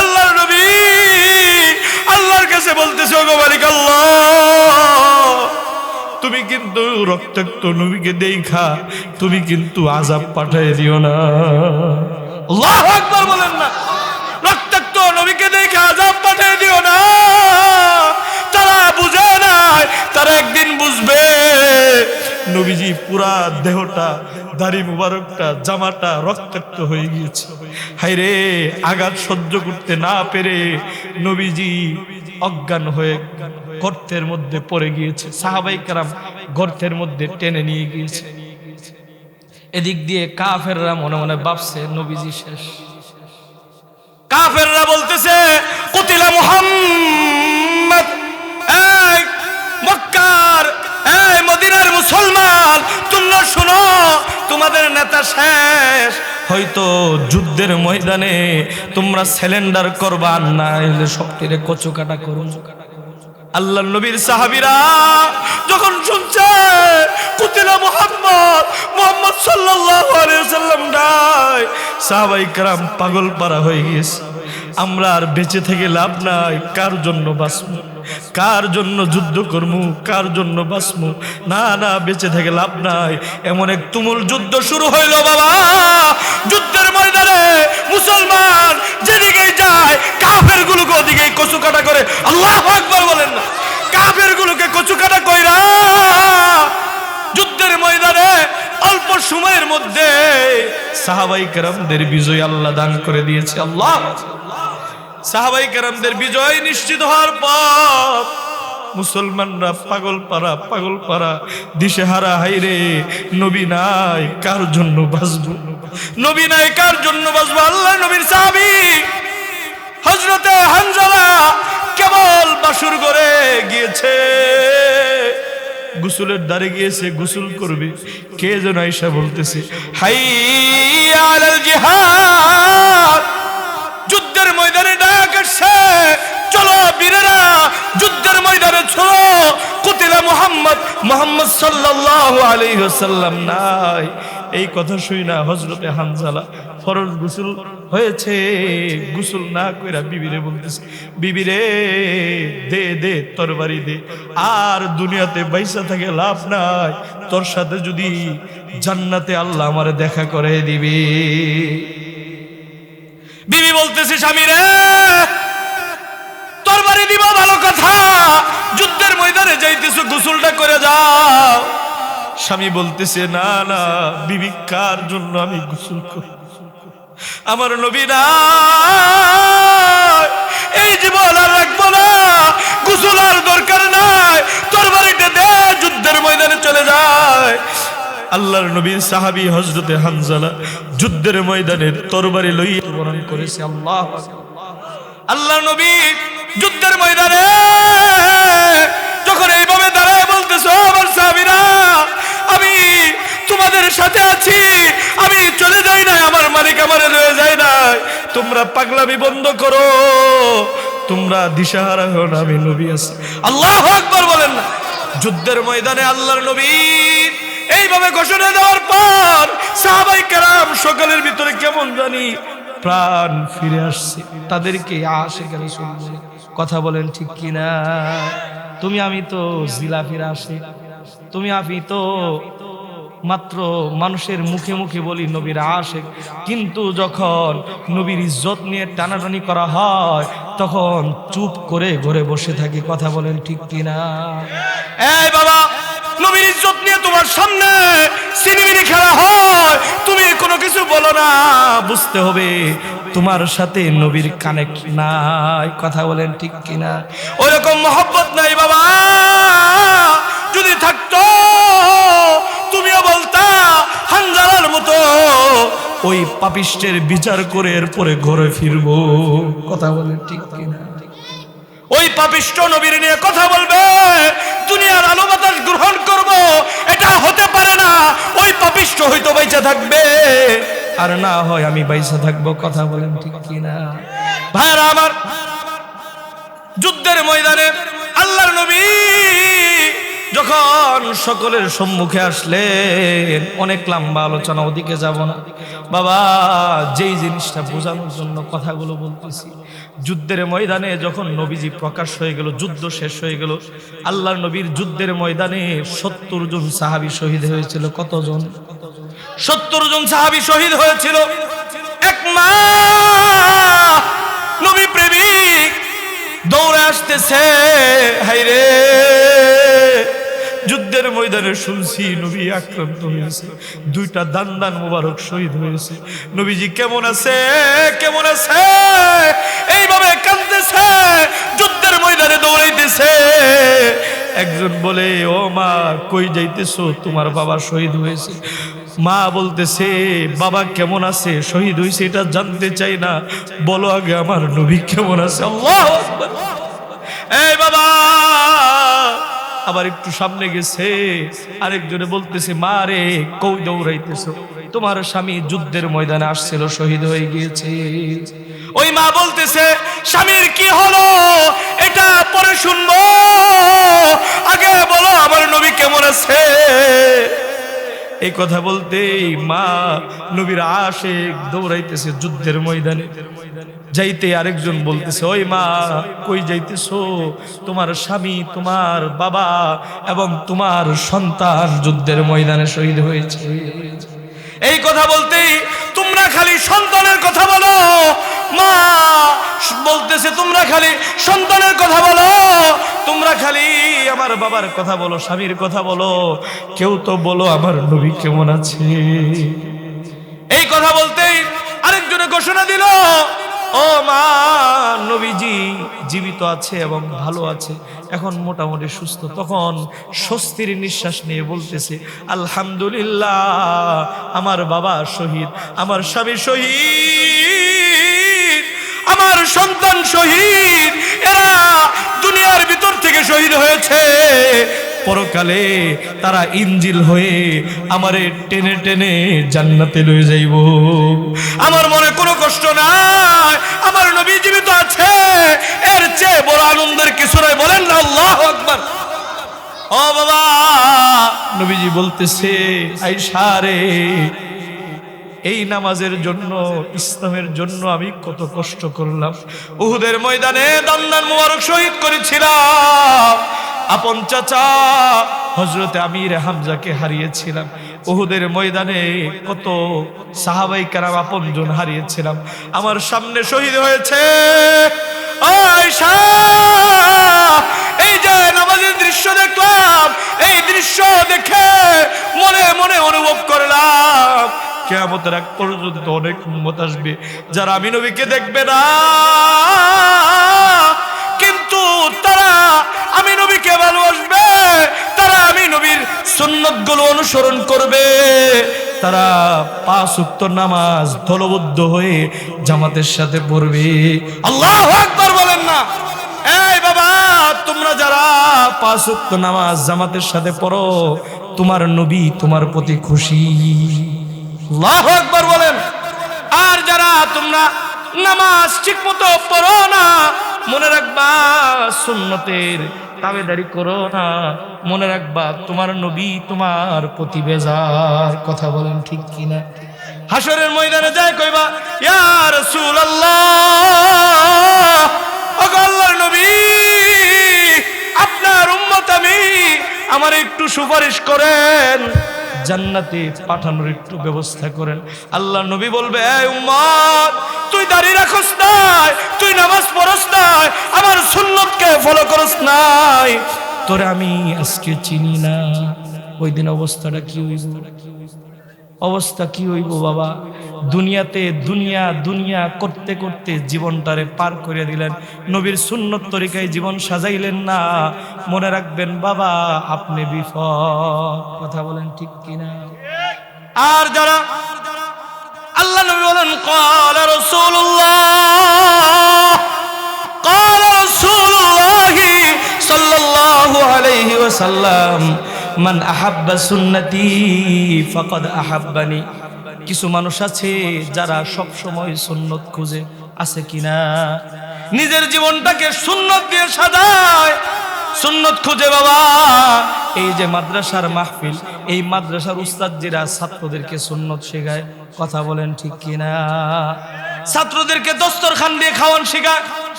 আল্লাহর নবী আল্লাহর কাছে বলতেছে, ওগো মালিক আল্লাহ, তুমি কিন্তু রক্তাক্ত নবীকে দেখা তুমি কিন্তু আযাব পাঠায় দিও না। আল্লাহু আকবার বলেন না। রক্তাক্ত নবীকে দেখে আযাব পাঠিয়ে দিও না। তারা বুঝে নাই, তারা একদিন বুঝবে। নবীজি পুরা দেহটা, দাড়ি মুবারকটা, জামাটা রক্তাক্ত হয়ে গিয়েছে। হায়রে, আঘাত সহ্য করতে না পেরে নবীজি অজ্ঞান হয়ে গর্তের মধ্যে পড়ে গিয়েছে। সাহাবায়ে কেরাম গর্তের মধ্যে টেনে নিয়ে গিয়েছে। এদিক দিয়ে কাফেররা মনে মনে ভাবছে নবীজি শেষ। কাফেররা বলতেছে কুতিলা মুহাম্মদ। এই মক্কার, এই মদিনার মুসলমান, তোমরা শুনো, তোমাদের নেতা শেষ। হয়তো যুদ্ধের ময়দানে তোমরা সিলিন্ডার করবা, না হলে সবটিরে কচু কাটা করুন। আল্লাহর নবীর সাহাবীরা যখন শুনছে কুতিলা মুহাম্মদ, মুহাম্মদ সাল্লাল্লাহু আলাইহি ওয়াসাল্লাম নাই, সাহাবায়ে কেরাম পাগল পারা হয়ে গেছে। আমরা আর বেঁচে থেকে লাভ নাই। কার জন্য বাঁচবো, কার জন্য যুদ্ধ করবো, কার জন্য বাঁচবো? না না, বেঁচে থেকে লাভ নাই। এমন এক তুমুল যুদ্ধ শুরু হইল বাবা। যুদ্ধের ময়দানে মুসলমান যেদিকেই যায়, কাফের গুলোকে ওদিকেই কচু কাটা করে। আল্লাহু আকবার বলেন না। কাফের গুলোকে কচু কাটা কইরা যুদ্ধের ময়দানে অল্প সময়ের মধ্যে সাহাবায়ে কেরামদের বিজয় আল্লাহ দান করে দিয়েছে। আল্লাহ, সাহাবায়ে কেরামদের বিজয় নিশ্চিত হওয়ার পর মুসলমানরা পাগল পারা দিশেহারা। হাইরে, নবী নাই, কার জন্য বাঁচবো? নবী নাই, কার জন্য বাঁচবো? আল্লাহ নবীর সাহাবী হযরতে হানজালা কেবল বাসুর ঘরে গিয়েছে, গোসলের দ্বারে গিয়েছে, গোসল করবে। কে যেন আয়েশা বলতেছে, হাইয়া আলাল জিহাদ। যুদ্ধের ময়দানে ডাক আসছে, চলো বীরেরা, যুদ্ধের ময়দানে চলো। কুতিলা মুহাম্মদ, মুহাম্মদ সাল্লাল্লাহু আলাইহি ওয়াসাল্লাম নাই। এই কথা শুনা হযরতে হানজালা ফরজ গোসল হয়েছে, গোসল না কইরা বিবিরে বলতেছে, বিবিরে দে দে তরবারি দে, আর দুনিয়াতে বাইসা থেকে লাভ নাই। তোর সাথে যদি জান্নাতে আল্লাহ আমারে দেখা করে দিবে। বিবি বলতেছে, স্বামী রে, তরবারি দিব ভালো কথা, যুদ্ধের ময়দানে যাইতেছো, গোসলটা করে যাও। স্বামী বলতেছে, না না বিবি, কার জন্য আমি গোসল করি? আমার নবী নাই, এই জীবন আর রাখবো না, গোসল আর দরকার নাই, তরবারিটা দে, যুদ্ধের ময়দানে চলে যায়। আল্লাহর নবীর সাহাবী হযরতে হানজালা যুদ্ধের ময়দানে তরবারি লইয়া বরণ করেছে। আল্লাহ, আল্লাহর নবী যুদ্ধের ময়দানে যখন এইভাবে দাঁড়ায় বলতেছে, আমার সাহাবীরা, আমি তোমাদের সাথে আছি, আমি চলে যাই না, আমার মালিক আমারে লয়ে যায় না। তোমরা পাগলামি বন্ধ করো, তোমরা দিশাহারা হও না, আমি নবী আছি। আল্লাহু আকবার বলেন না। যুদ্ধের ময়দানে আল্লাহর নবী এইভাবে ঘোষণা দেওয়ার পর সাহাবায়ে কেরাম সকলের ভিতরে কেমন জানি প্রাণ ফিরে আসছে। তাদেরকে আশিক রাসূল বলে। কথা বলেন ঠিক কিনা? তুমি আমি তো জিলাফির আশিক, তুমি আমি তো মাত্র মানুষের মুখে মুখে বলি নবীর আশিক, কিন্তু যখন নবীর ইজ্জত নিয়ে টানাটানি করা হয় তখন চুপ করে ঘরে বসে থাকি। কথা বলেন ঠিক কিনা? এই বাবা, নবীর ইজ্জত নিয়ে তোমার সামনে সিনেমিনি খেলা হয়, তুমি কোনো কিছু বলো না। বুঝতে হবে তোমার সাথে নবীর কানেক্ট নাই। কথা বলেন ঠিক কিনা? ওইরকম মহব্বত নাই বাবা। যদি থাকতো তুমিও বলতা হানজালার মতো ওই পাপিষ্টের বিচার করে এরপরে ঘরে ফিরবো। কথা বলেন ঠিক কিনা? ওই পাপিষ্ট নবীর নিয়ে কথা বলবে, দুনিয়ার আলো বাতাস গ্রহণ করব, এটা হতে পারে না। ওই পাপিষ্ট হয়তো বাইচা থাকবে, আর না হয় আমি বাইচা থাকবো। কথা বলেন ঠিক কিনা? ভাইরা আমার, যুদ্ধের ময়দানে আল্লাহর নবী যখন সকলের সম্মুখে আসলেন, অনেক লম্বা আলোচনা, ওদিকে যাব না বাবা। যেই জিনিসটা বোঝানোর জন্য কথাগুলো বলতেছি, যুদ্ধের ময়দানে যখন নবীজি প্রকাশ হয়ে গেল, যুদ্ধ শেষ হয়ে গেল, আল্লাহর নবীর যুদ্ধের ময়দানে ৭০ জন সাহাবী শহীদ হয়েছিল। কতজন? ৭০ জন সাহাবী শহীদ হয়েছিল। মা নবী প্রেমিক দৌড়ে আসতেছে, হায়রে যুদ্ধের ময়দানে শুনছি নবী আক্রান্ত হয়েছে, দুইটা দান মোবারক শহীদ হয়েছে। নবীজি কেমন আছে, কেমন আছে, এইভাবে কাঁদতেছে, যুদ্ধের ময়দানে দৌড়াইতেছে। একজন বলে, ও মা কই যাইতেছো, তোমার বাবা শহীদ হয়েছে। মা বলতেছে, বাবা কেমন আছে, শহীদ হয়েছে এটা জানতে চাই না, বলো আগে আমার নবী কেমন আছে। আল্লাহু আকবার। এই বাবা আবার একটু সামনে গেছে, আরেকজনে বলতেছে, মা রে কই দৌড়াইতেছো, তোমার স্বামী যুদ্ধের ময়দানে আসছিল, শহীদ হয়ে গিয়েছে। ওই মা বলতেছে, স্বামীর কি হলো এটা পরে শুনবো, আগে বলো আমার নবী কেমন আছে। এই কথা বলতেই মা নবীর আশিক দৌড়াইতেছে যুদ্ধের ময়দানে। যাইতে আরেকজন বলতেছে, ওই মা কই যাইতেছো, তোমার স্বামী, তোমার বাবা এবং তোমার সন্তান যুদ্ধের ময়দানে শহীদ হয়েছে। এই কথা বলতেই তোমরা খালি সন্তানের কথা বলো, মা বলতেছে তোমরা খালি সন্তানের কথা বলো, তোমরা খালি আমার বাবার কথা বলো, স্বামীর কথা বলো, কেউ তো বলো আমার নবী কেমন আছে। এই কথা বলতেই আরেকজনে ঘোষণা দিল, ও মা নবীজি জীবিত আছে এবং ভালো আছে, এখন মোটামুটি সুস্থ। তখন স্বস্তির নিঃশ্বাস নিয়ে বলতেছে, আলহামদুলিল্লাহ, আমার বাবা শহীদ, আমার স্বামী শহীদ, আমার সন্তান শহীদ, এরা দুনিয়ার ভিতর থেকে শহীদ হয়েছে, পরকালে তারা ইনজিল হয়ে আমারে টেনে টেনে জান্নাতে লয়ে যাইব। আমার মনে কোনো কষ্ট নাই, আমার নবী জীবিত আছে, এর চেয়ে বড় আনন্দের কিছু নাই। বলেন না আল্লাহু আকবার। ও বাবা, নবীজি বলতেছে, আয়েশা রে, এই নামাজের জন্য, ইসলামের জন্য আমি কত কষ্ট করলাম। উহুদের ময়দানে দান মোবারক শহীদ করেছিলাম, আপন চাচা হযরতে আমির হামজাকে হারিয়েছিলাম। উহুদের ময়দানে কত সাহাবায়ে কেরাম আপনজন হারিয়েছিলাম, আমার সামনে শহীদ হয়েছে। আয়েশা, এই যে নামাজের দৃশ্য দেখলাম, এই দৃশ্য দেখে মনে মনে অনুভব করলাম কিয়ামতের আগ পর্যন্ত অনেক উম্মত আসবে যারা আমি নবীকে দেখবে না, কিন্তু তারা আমি নবীকে ভালোবাসবে, তারা আমি নবীর সুন্নতগুলো অনুসরণ করবে, তারা 5 ওয়াক্ত নামাজ দলবদ্ধ হয়ে জামাতের সাথে পড়বে। আল্লাহু আকবার বলেন না। এই বাবা, তোমরা যারা 5 ওয়াক্ত নামাজ জামাতের সাথে পড়ো, তোমার নবী তোমার প্রতি খুশি। আল্লাহু আকবার বলেন। আর যারা তোমরা নামাজ ঠিকমতো পড়ো না, মনে রাখবা সুন্নতের তাবেদারি করো না, মনে রাখবা তোমার নবী তোমার প্রতি বেজার। কথা বলেন ঠিক কিনা? হাসরের ময়দানে যায় কইবা, ইয়া রাসূলুল্লাহ, ওগো আল্লাহর নবী, আপনার উম্মত আমি, আমার একটু সুপারিশ করেন, জান্নাতে পাঠানোর একটু ব্যবস্থা করেন। আল্লাহ নবী বলবে, এই উম্মত, তুই দাঁড়িয়ে রাখস নাই, তুই নামাজ পড়স নাই, আমার সুন্নতকে ফলো করস নাই, তোরে আমি আজকে চিনি না। ওই দিন অবস্থাটা কি হইব? অবস্থা কি হইব বাবা? দুনিয়াতে দুনিয়া দুনিয়া করতে করতে জীবনটারে পার করে দিলেন, নবীর সুন্নত তরিকায় জীবন সাজাইলেন না। মনে রাখবেন বাবা, আপনি বিপদ। কথা বলেন ঠিক কিনা? আর যারা আল্লাহ নবী বলেন, ক্বালা রাসূলুল্লাহ সাল্লাল্লাহু আলাইহি ওয়াসাল্লাম, মান আহাব্বা সুন্নতি ফাকাদ আহাব্বানি। কিছু মানুষ আছে যারা সব সময় সুন্নত খুঁজে, আছে কিনা? নিজের জীবনটাকে সুন্নত দিয়ে সাজায়, সুন্নত খুঁজে বাবা। এই যে মাদ্রাসার মাহফিল, এই মাদ্রাসার উস্তাদজিরা ছাত্রদেরকে সুন্নত শেখায়। কথা বলেন ঠিক কিনা? ছাত্রদেরকে দস্তরখান দিয়ে খাওয়ান শেখায়,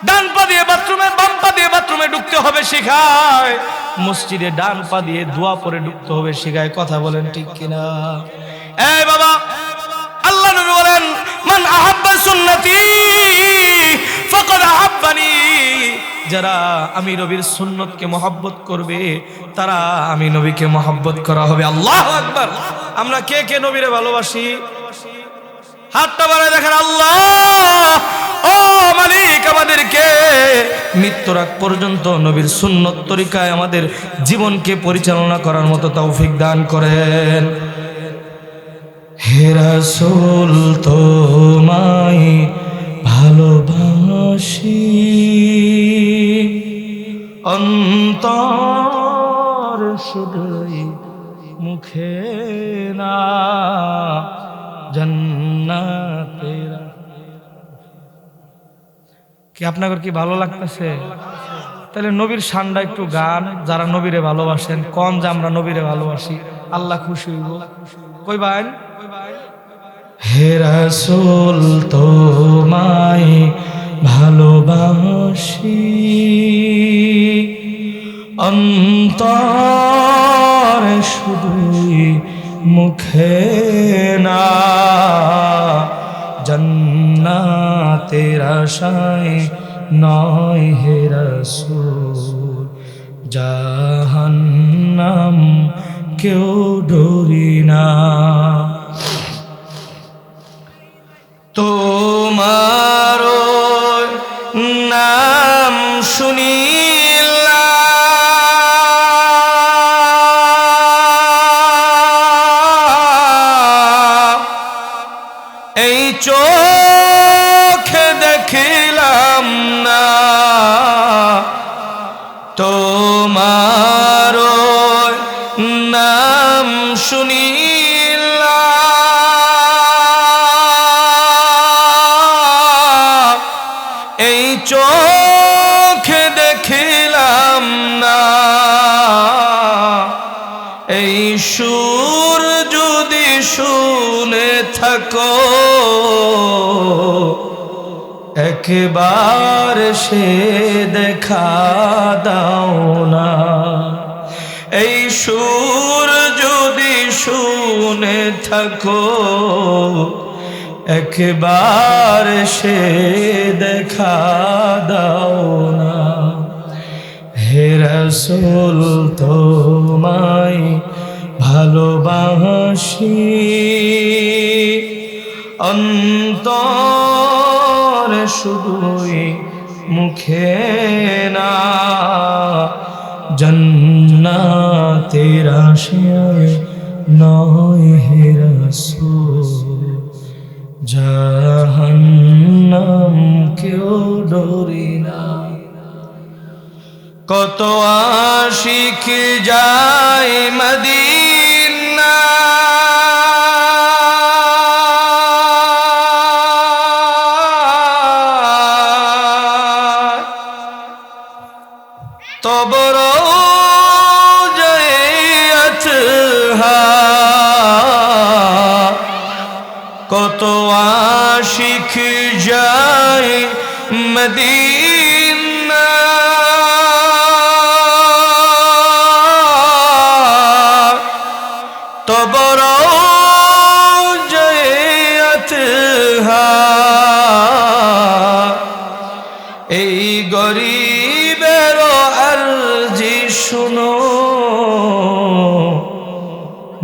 ডান পা দিয়ে বাথরুমে, বাম পা দিয়ে বাথরুমে ঢুকতে হবে শেখায়, মসজিদে ডান পা দিয়ে দোয়া পরে ঢুকতে হবে শেখায়। কথা বলেন ঠিক কিনা? এই বাবা, আল্লাহ নবী বলেন, মান আহাব্বা সুন্নতি ফাকাদ আহাব্বানি, যারা আমি নবীর সুন্নতকে মহব্বত করবে তারা আমি নবীকে মহব্বত করা হবে। আল্লাহু আকবার। আমরা কে কে নবীরে ভালোবাসি? হাতটা বাড়ায় দেখেন। আল্লাহ ও মালিক, আমাদেরকে মৃত্যুর আগ পর্যন্ত নবীর সুন্নত তরিকায় আমাদের জীবনকে পরিচালনা করার মতো তৌফিক দান করেন। হে রাসূল তোমায় ভালোবাসি, অন্তর শুধুই মুখে না, জান্নাতের। কি আপনাদের কি ভালো লাগতেছে? তাহলে নবীর শানটা একটু গান, যারা নবীরে ভালোবাসেন কোন যে আমরা নবীরে ভালোবাসি, আল্লাহ খুশি হইব। কইবেন হে রাসূল তোমায় ভালোবাসি, অন্তর শুধুই মুখে না, জান্নাতের আশায় নয় হে রাসূল, জাহান্নাম কেউ ডরি না। তোমার নাম শুনিলা এই চোখে দেখিলাম না, তোমার নাম শুনিলা এই চোখে দেখিলাম না, এই সুর যদি শুনে থাকো একবার সে দেখা দাও না, এই সুর যদি শুনে থাকো একবার সে দেখা দাও না। হে রাসূল তোমায় ভালোবাসি, অন্তর শুধুই মুখে না, জান্নাতের আশায় নয় হে রাসূল, জাহান্নাম কেউ ডরি না। কত আশিক যায় মদিনা, তব রওজায়ে আতহার, কত আশিক যায় মদিনা, তব রওজায়ে আতহার, এই গরিবের আরজি শুনো,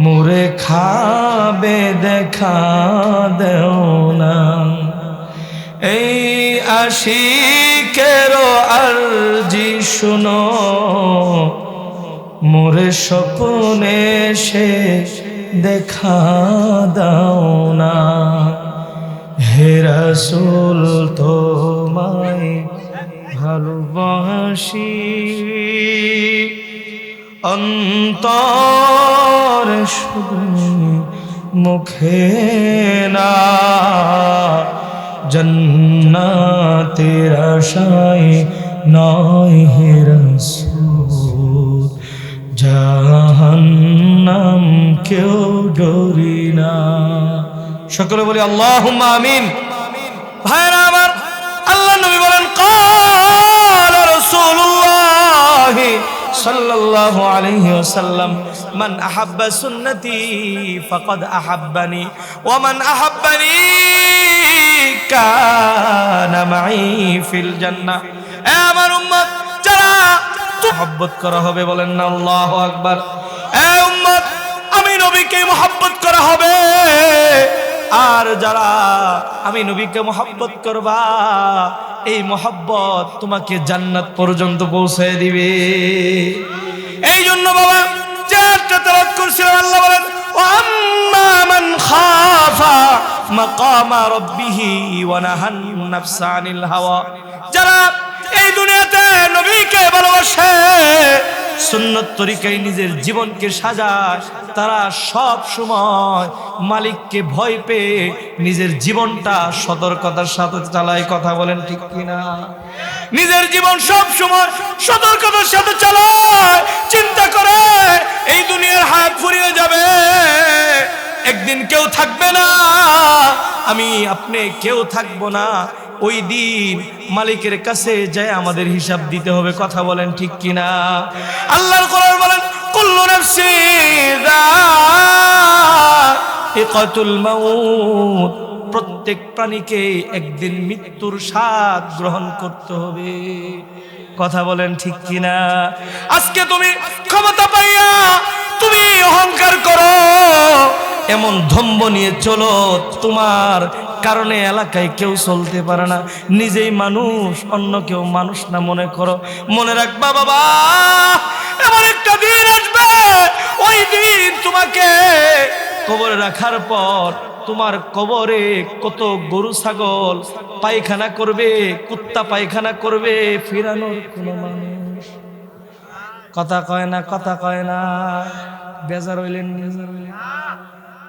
মুরে খাবে দেখা দেও না, এই আশিকের আরজি শুনো, মোরে স্বপ্নে সে দেখা দাও না। হে রাসূল তোমায় ভালোবাসি, অন্তর শুধু মুখে না, জান্নাতের আশায় নয় হে রাসূল, জাহান্নাম কেউ ডরি না। সকলে বলি আল্লাহুম্মা আমিন। ভাইরা আমার, আল্লাহ নবী বলেন ক্বালা রাসূলুল্লাহ সাল্লাল্লাহু আলাইহি ওয়াসাল্লাম, মান আহাব্বা সুন্নতি ফাকাদ আহাব্বানি ওয়া মান আহাব্বানি কানা মাই ফিল জান্নাহ। এ আমার উম্মত যারা মহব্বত করা হবে, বলেন না আল্লাহু আকবার। এ উম্মত আমি নবীকে মহব্বত করা হবে, আর যারা আমি নবীকে মহব্বত করবা এই মহব্বত তোমাকে জান্নাত পর্যন্ত পৌঁছায় দিবে। এই জন্য বাবা চারটা তেলাওয়াত করছিলাম, আল্লাহ বলেন ওয়াম্মা মান খাফা মাকামা রাব্বিহি ওয়া নাহান নাফসা আনিল হাওয়া। যারা এই দুনিয়াতে নবীকে ভালোবাসে, সুন্নত তরিকায় নিজের জীবনকে সাজায়, তারা সব সময় মালিককে ভয় পেয়ে নিজের জীবনটা সতর্কতার সাথে চালায়। কথা বলেন ঠিক কিনা? নিজের জীবন সব সময় সতর্কতার সাথে চালায়, চিন্তা করে এই দুনিয়ার হাত ফুরিয়ে যাবে, একদিন কেউ থাকবে না, আমি আপনি কেউ থাকবো না, ওই দিন মালিকের কাছে যায় আমাদের হিসাব দিতে হবে। কথা বলেন ঠিক কিনা? আল্লাহর কোরআন বলেন কুল্লু নাফসিন যায়িকাতুল মাউত, প্রত্যেক প্রাণীকে একদিন মৃত্যুর স্বাদ গ্রহণ করতে হবে। কথা বলেন ঠিক কিনা? আজকে তুমি ক্ষমতা পাইয়া তুমি অহংকার করো, এমন ধম্ব নিয়ে চলো, তোমার কারণে এলাকায় কেউ চলতে পারে না, নিজেই মানুষ অন্য কেউ মানুষ না মনে করো। মনে রাখবা বাবা, এমন একটা দিন আসবে, ওই দিন তোমাকে কবরে রাখার পর তোমার কবরে কত গরু ছাগল পায়খানা করবে, কুত্তা পায়খানা করবে, ফিরানোর কোনো মানুষ। কথা কয় না, কথা কয় না, বেজার হইলেন,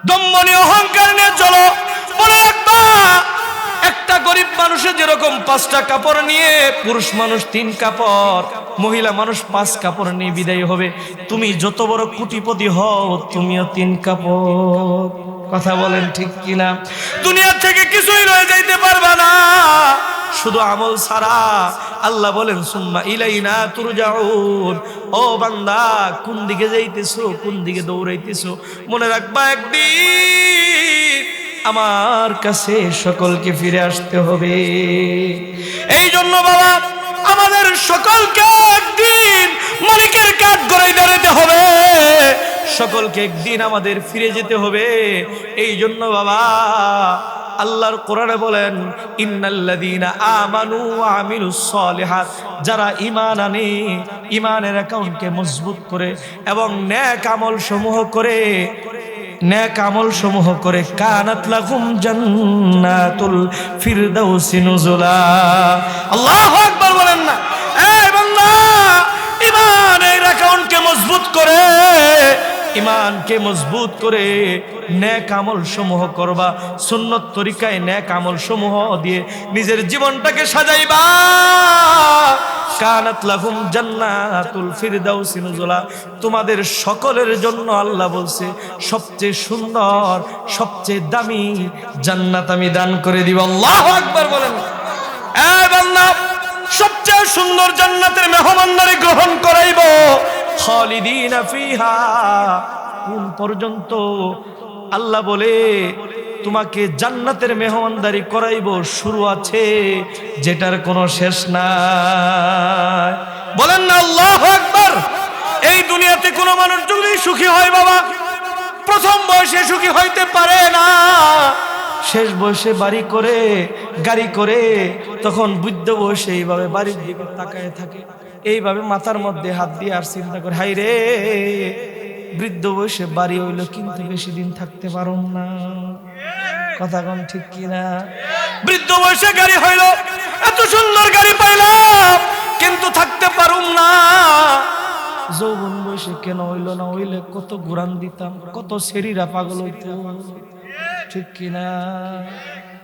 দম্ভ নিয়ে অহংকার নিয়ে চলো। মনে রাখবা, একটা গরিব মানুষের যেরকম 5টা কাপড় নিয়ে, পুরুষ মানুষ 3 কাপড়, মহিলা মানুষ 5 কাপড় নিয়ে বিদায় হবে, তুমি যত বড় কোটিপতি হও তুমিও 3 কাপড়। কথা বলেন ঠিক কিনা? দুনিয়া থেকে কিছুই রয়ে যাইতে পারবা না, শুধু আমল ছাড়া। আল্লাহ বলেন সুম্মা ইলাইনা তুরজাউন। ও বান্দা, কোন দিকে যাইতেছো, কোন দিকে দৌড়াইতেছো? মনে রাখবা একদিন আমার কাছে সকলকে ফিরে আসতে হবে। এই জন্য বাবা আমাদের সকলকে একদিন মালিকের কাঠ গড়াই দাঁড়াতে হবে, সকলকে একদিন আমাদের ফিরে যেতে হবে। এই জন্য বাবা আল্লাহর কোরআনে বলেন ইন্নাল্লাযীনা আমানু ওয়া আমিলুস সলিহাত, যারা ঈমান আনে, ঈমানের অ্যাকাউন্টকে মজবুত করে এবং নেক আমল সমূহ করে কানাত লাহুম জান্নাতুল ফিরদাউসি নুজুলা। আল্লাহু আকবার বলেন না? এই বান্দা, ঈমানের অ্যাকাউন্টকে মজবুত করে, ঈমানকে মজবুত করে নেক আমল সমূহ করবা, সুন্নত তরিকায় নেক আমল সমূহ দিয়ে নিজের জীবনটাকে সাজাইবা। কানাত লাহুম জান্নাতুল ফিরদাউসি নুজুলা, তোমাদের সকলের জন্য আল্লাহ বলছে সবচেয়ে সুন্দর, সবচেয়ে দামি জান্নাত আমি দান করে দিব। আল্লাহু আকবার বলেন। এই বান্দা, সবচেয়ে সুন্দর জান্নাতের মেহমানদারি গ্রহণ করাইব, খালিদিনা ফিহা। কোন পর্যন্ত? আল্লাহ বলে তোমাকে জান্নাতের মেহমানদারি করাইব, শুরু আছে যেটার কোনো শেষ নাই। বলেন না আল্লাহু আকবার। এই দুনিয়াতে কোনো মানুষ যদি সুখী হয় বাবা, প্রথম বয়সে সুখী হইতে পারে না, শেষ বয়সে বাড়ি করে গাড়ি করে তখন বৃদ্ধ বয়সে এইভাবে বাড়ির দিকে তাকায় থাকে, এইভাবে মাথার মধ্যে হাত দিয়ে আর চিন্তা করে, হাই রে, বৃদ্ধ বয়সে বাড়ি হইলো কিন্তু বেশি দিন থাকতে পারুম না। কথা কোন ঠিক কিনা? বৃদ্ধ বয়সে গাড়ি হইলো, এত সুন্দর গাড়ি পাইলাম কিন্তু থাকতে পারুম না। যৌবন বয়সে কেন হইলো না? হইলে কত ঘুরান দিতাম, কত শরীরা পাগল হইতো। ঠিক কিনা?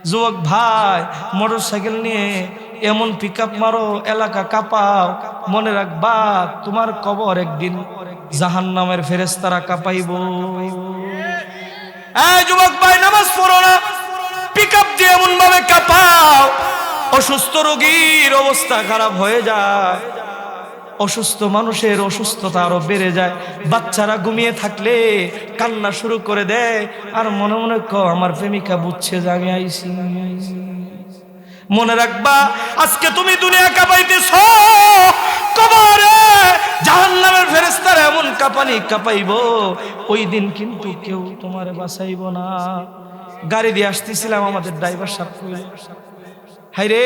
যুবক ভাই, মোটরসাইকেল নিয়ে এমন পিকআপ মারো, এলাকা কাঁপাও, মনে রাখবা তোমার কবর একদিন জাহান্নামের ফেরেশতারা কাঁপাইব। এই যুবক ভাই, নামাজ পড়ো না, পিকআপ দিয়ে এমন ভাবে কাঁপাও, অসুস্থ রোগীর অবস্থা খারাপ হয়ে যায়, অসুস্থ মানুষের অসুস্থতা আরো বেড়ে যায়। বাচ্চারা ঘুমিয়ে থাকলে কান্না শুরু করে দেয়, আর মনে মনে আমার প্রেমিকা বুঝছে যে আমি আইছি। মনে রাখবা, আজকে তুমি দুনিয়া কাঁপাইতেছ, কবরে জাহান্নামের ফেরেশতারা এমন কাঁপানি কাঁপাইব, ওই দিন কিন্তু কেউ তোমারে বাঁচাইব না। গাড়ি দিয়ে আসতেছিলাম, আমাদের ড্রাইভার সাহেব কইল, হায়রে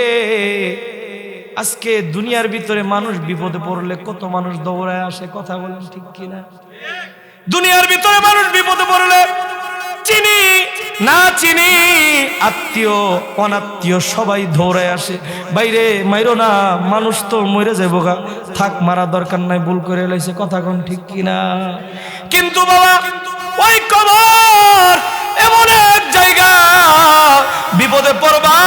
আজকে দুনিয়ার ভিতরে মানুষ বিপদে পড়লে কত মানুষ দৌড়ায় আসে, কথা বলেন ঠিক কিনা? দুনিয়ার ভিতরে মানুষ বিপদে পড়লে চিনি না চিনি, আত্মীয় অনাত্মীয় সবাই দৌড়ায় আসে, বাইরে মাইরো না, মানুষ তো মরে যাবো গা, থাক মারা দরকার নাই, ভুল করে লাইছে, কথা কোন ঠিক কিনা? কিন্তু বাবা ওই কবর এমন এক জায়গা, বিপদে পড়বা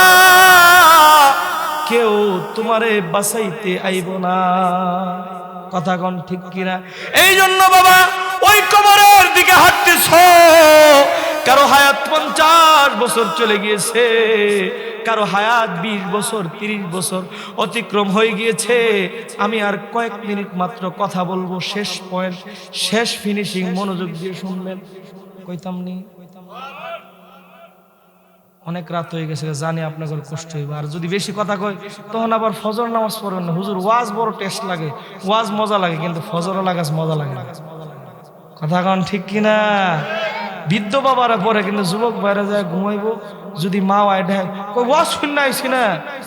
কেউ তোমারে বাঁচাইতে আইব না, কথা কোন ঠিক কিনা? এই জন্য বাবা ওই কবরের দিকে হাঁটতেছ, কারো হায়াত 50 বছর চলে গিয়েছে, কারো হায়াত 20 বছর 30 বছর অতিক্রম হয়ে গিয়েছে। আমি আর কয়েক মিনিট মাত্র কথা বলবো, শেষ পয়েন্ট, শেষ ফিনিশিং, মনোযোগ দিয়ে শুনবেন। কইতাম নি, অনেক রাত হয়ে গেছে, জানি আপনাদের কষ্ট হইবে, আর যদি বেশি কথা কই তখন আবার ফজর নামাজ পড়বেন না। হুজুর ওয়াজ বড় টেস্ট লাগে, ওয়াজ মজা লাগে, কিন্তু ফজর লাগাস মজা লাগে না, কথা কন ঠিক কিনা? বৃদ্ধ বাবারা পরে, কিন্তু যুবক বাইরে যায় ঘুমাইবো, যদি মা আইডা কই ওয়াজ শুনে আইছি না,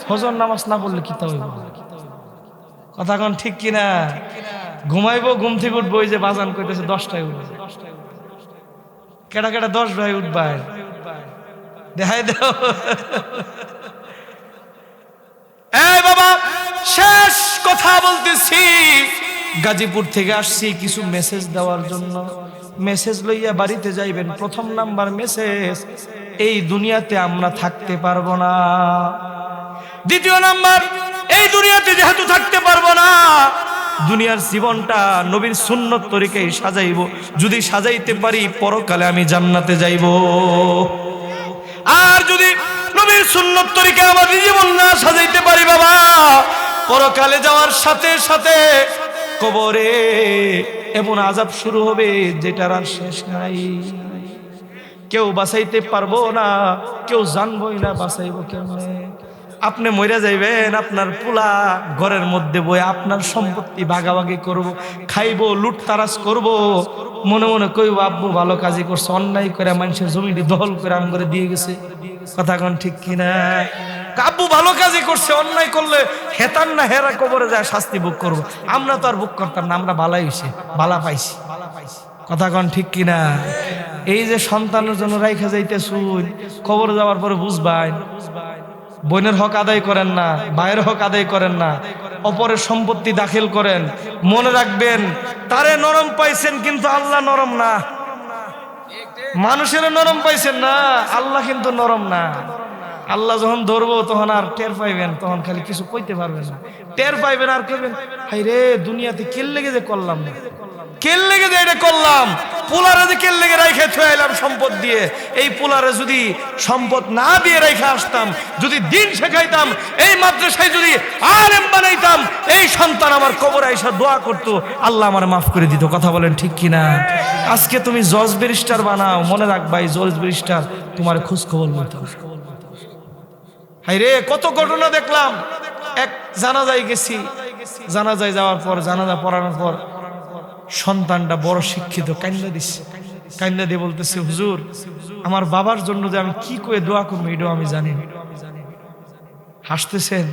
ফজর নামাজ না পড়লে কি তা হইব, কথা কন ঠিক কিনা? ঘুমাইবো, ঘুম থেকে উঠবো, ওই যে বাজান কইতেছে 10টায় উঠবে, কেডা কেডা 10 ভাই উঠবাই দেখাই দাও। এই বাবা শেষ কথা বলতেছি, গাজীপুর থেকে আসছি কিছু মেসেজ দেওয়ার জন্য। মেসেজ লইয়া বাড়িতে যাইবেন। প্রথম নাম্বার মেসেজ, এই দুনিয়াতে আমরা থাকতে পারবো না। দ্বিতীয় নাম্বার, এই দুনিয়াতে যেহেতু থাকতে পারবো না, দুনিয়ার জীবনটা নবীর সুন্নত তরিকায় সাজাইব, যদি সাজাইতে পারি পরকালে আমি জান্নাতে যাইব। আর যদি নবীর সুন্নত তরিকায় আমার জীবন না সাজাইতে পারি বাবা, পরকালে যাওয়ার সাথে সাথে কবরে এমন আযাব শুরু হবে যেটার আর শেষ নাই। কেউ বাঁচাইতে পারবো না, কেউ জানবই না বাঁচাইবো কেমনে। আপনি মরে যাইবেন, আপনার পোলা ঘরের মধ্যে বই আপনার সম্পত্তি ভাগাভাগি করব, খাইবো, লুটতারাজ করব, মনে মনে কইব আব্বু ভালো কাজই করছে, অন্যায় করে মানুষের জমিটি দখল করে আম করে দিয়ে গেছে, কথা কোন ঠিক কিনা? আব্বু ভালো কাজই করছে, অন্যায় করলে হেতান না হেরা কবরে যায় শাস্তি ভোগ করবো। আমরা তো আর ভোগ করতাম না, আমরা ভালাই হইছে, ভালা পাইছি, কথা কোন ঠিক কিনা? এই যে সন্তানের জন্য রাইখা যাইতেছুন, কবরে যাওয়ার পরে বুঝবাই, বোনের হক আদায় করেন না, ভাইয়ের হক আদায় করেন না, অপরের সম্পত্তি দাখিল করেন। মনে রাখবেন, তারে নরম পাইছেন কিন্তু আল্লাহ নরম না। মানুষের নরম পাইছেন না, আল্লাহ কিন্তু নরম না। আল্লাহ যখন ধরবো তখন আর টের পাইবেন, তখন খালি কিছু কইতে পারবেন না, টের পাইবেন আর কইবেন হাই রে দুনিয়াতে কেল লেগে যে করলাম না, কেল লেগে যে এটা করলাম, পোলারে যে কেল লেগে রাইখে থুয়ে আইলাম সম্পদ দিয়ে। এই পোলারে যদি সম্পদ না দিয়ে রাইখে আসতাম, যদি দিন শেখাইতাম, এই মাদ্রাসায় যদি আলেম বানাইতাম, এই সন্তান আমার কবরে আইসা দোয়া করতো, আল্লাহ আমার মাফ করে দিত, কথা বলেন ঠিক কিনা? আজকে তুমি জজ ব্যারিস্টার বানাও, মনে রাখবা এই জজ ব্যারিস্টার তোমার খোঁজ খবর মতো। হাইরে কত ঘটনা দেখলাম। এক জানাজায় গেছি, জানাজায় যাওয়ার পর, জানাজা পড়ানোর পর সন্তানটা বড় শিক্ষিত, কান্না দিচ্ছে, কান্না দিয়ে বলতেছে হুজুর আমার বাবার জন্য যে আমি কি করে দোয়া করবো এটাও আমি জানি না। হাসতেছেন,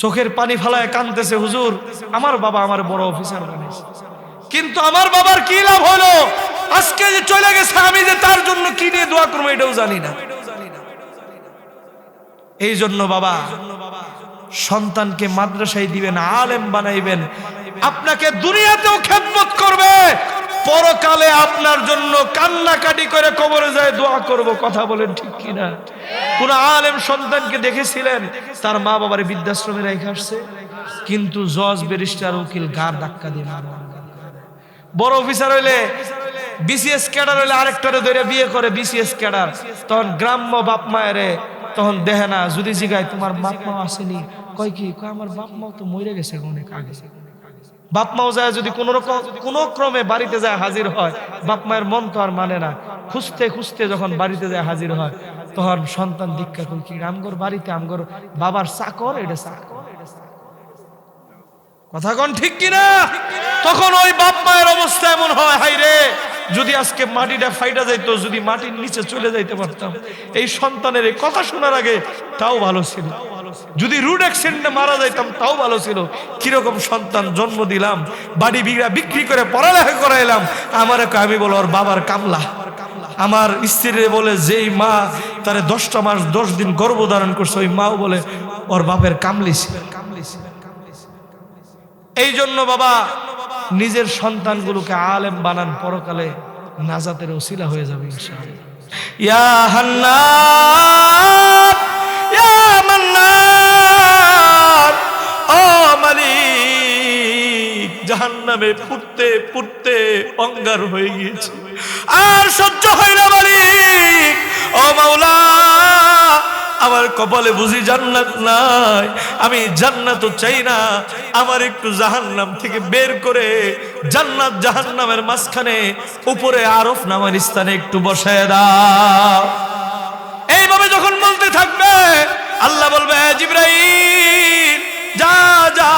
চোখের পানি ফালায় কাঁদতেছে, হুজুর আমার বাবা আমার বড় অফিসার বানিয়েছে, কিন্তু আমার বাবার কি লাভ হলো, আজকে যে চলে গেছে আমি যে তার জন্য কি নিয়ে দোয়া করবো এটাও জানি না। এই জন্য বাবা সন্তানকে মাদ্রাসায় দিবেন, আলেম বানাইবেন, আপনাকে দুনিয়াতেও খেদমত করবে, পরকালে আপনার জন্য কান্নাকাটি করে কবরে যায় দোয়া করব, কথা বলেন ঠিক কিনা? কোন আলেম সন্তানকে দেখেছিলেন তার মা বাবার বৃদ্ধাশ্রমে রেখে আসছে, কিন্তু জজ ব্যারিস্টার উকিল গার ধাক্কা দিয়ে মারে। বড় অফিসার হইলে, বিসিএস ক্যাডার হইলে আরেকটারে ধরে বিয়ে করে, বিসিএস ক্যাডার, তখন গ্রাম্য বাপ মায়েরে তখন দেখে না, যদি জিগায় তোমার বাপ মা আসেনি, কয় কি, কয় আমার বাপ মাও তো মরে গেছে অনেক আগে। বাপ মাও যায় যদি কোনো ক্রমে বাড়িতে যায় হাজির হয়, বাপ মায়ের মন তো আর মানে না, খুঁজতে খুঁজতে যখন বাড়িতে যায় হাজির হয়, তখন সন্তান দীক্ষা কই কি আমগর বাড়িতে আমগর বাবার চাকর, এটা চাকর, কথা কোন ঠিক কিনা? তখন ওই বাপ মায়ের অবস্থা এমন হয়, হাই রে যদি আজকে মাটিটা ফাইটা যাইতো, যদি মাটির নিচে চলে যাইতে পারতাম, এই সন্তানের এই কথা শোনার আগে তাও ভালো ছিল, যদি রোড অ্যাক্সিডেন্টে মারা যাইতাম তাও ভালো ছিল। কিরকম সন্তান জন্ম দিলাম, বাড়ি বিঘা বিক্রি করে পড়ালেখা করাইলাম, আমার আমি বলো ওর বাবার কামলা। আমার স্ত্রী বলে যেই মা তারে 10টা মাস 10 দিন গর্ভধারণ করছে, ওই মাও বলে ওর বাপের কামলি ছিল। এই জন্য বাবা নিজের সন্তানগুলোকে আলেম বানান, পরকালে নাজাতের ওসিলা হয়ে যাবে ইনশাআল্লাহ। ইয়া হান্নান ইয়া মান্নান, ও মালিক, জাহান্নামে পুড়তে পুড়তে অঙ্গার হয়ে গিয়েছে, আর সহ্য হয় না মালিক। ও মাওলা, আমার কপালে বুঝি জান্নাত নাই, আমি জান্নাতও চাই না, আমার একটু জাহান্নাম থেকে বের করে জান্নাত জাহান্নামের মাঝখানে উপরে আরফ নামের স্থানে একটু বসায় দাও। এইভাবে যখন বলতে থাকবে, আল্লাহ বলবে জিবরাইল যা যা,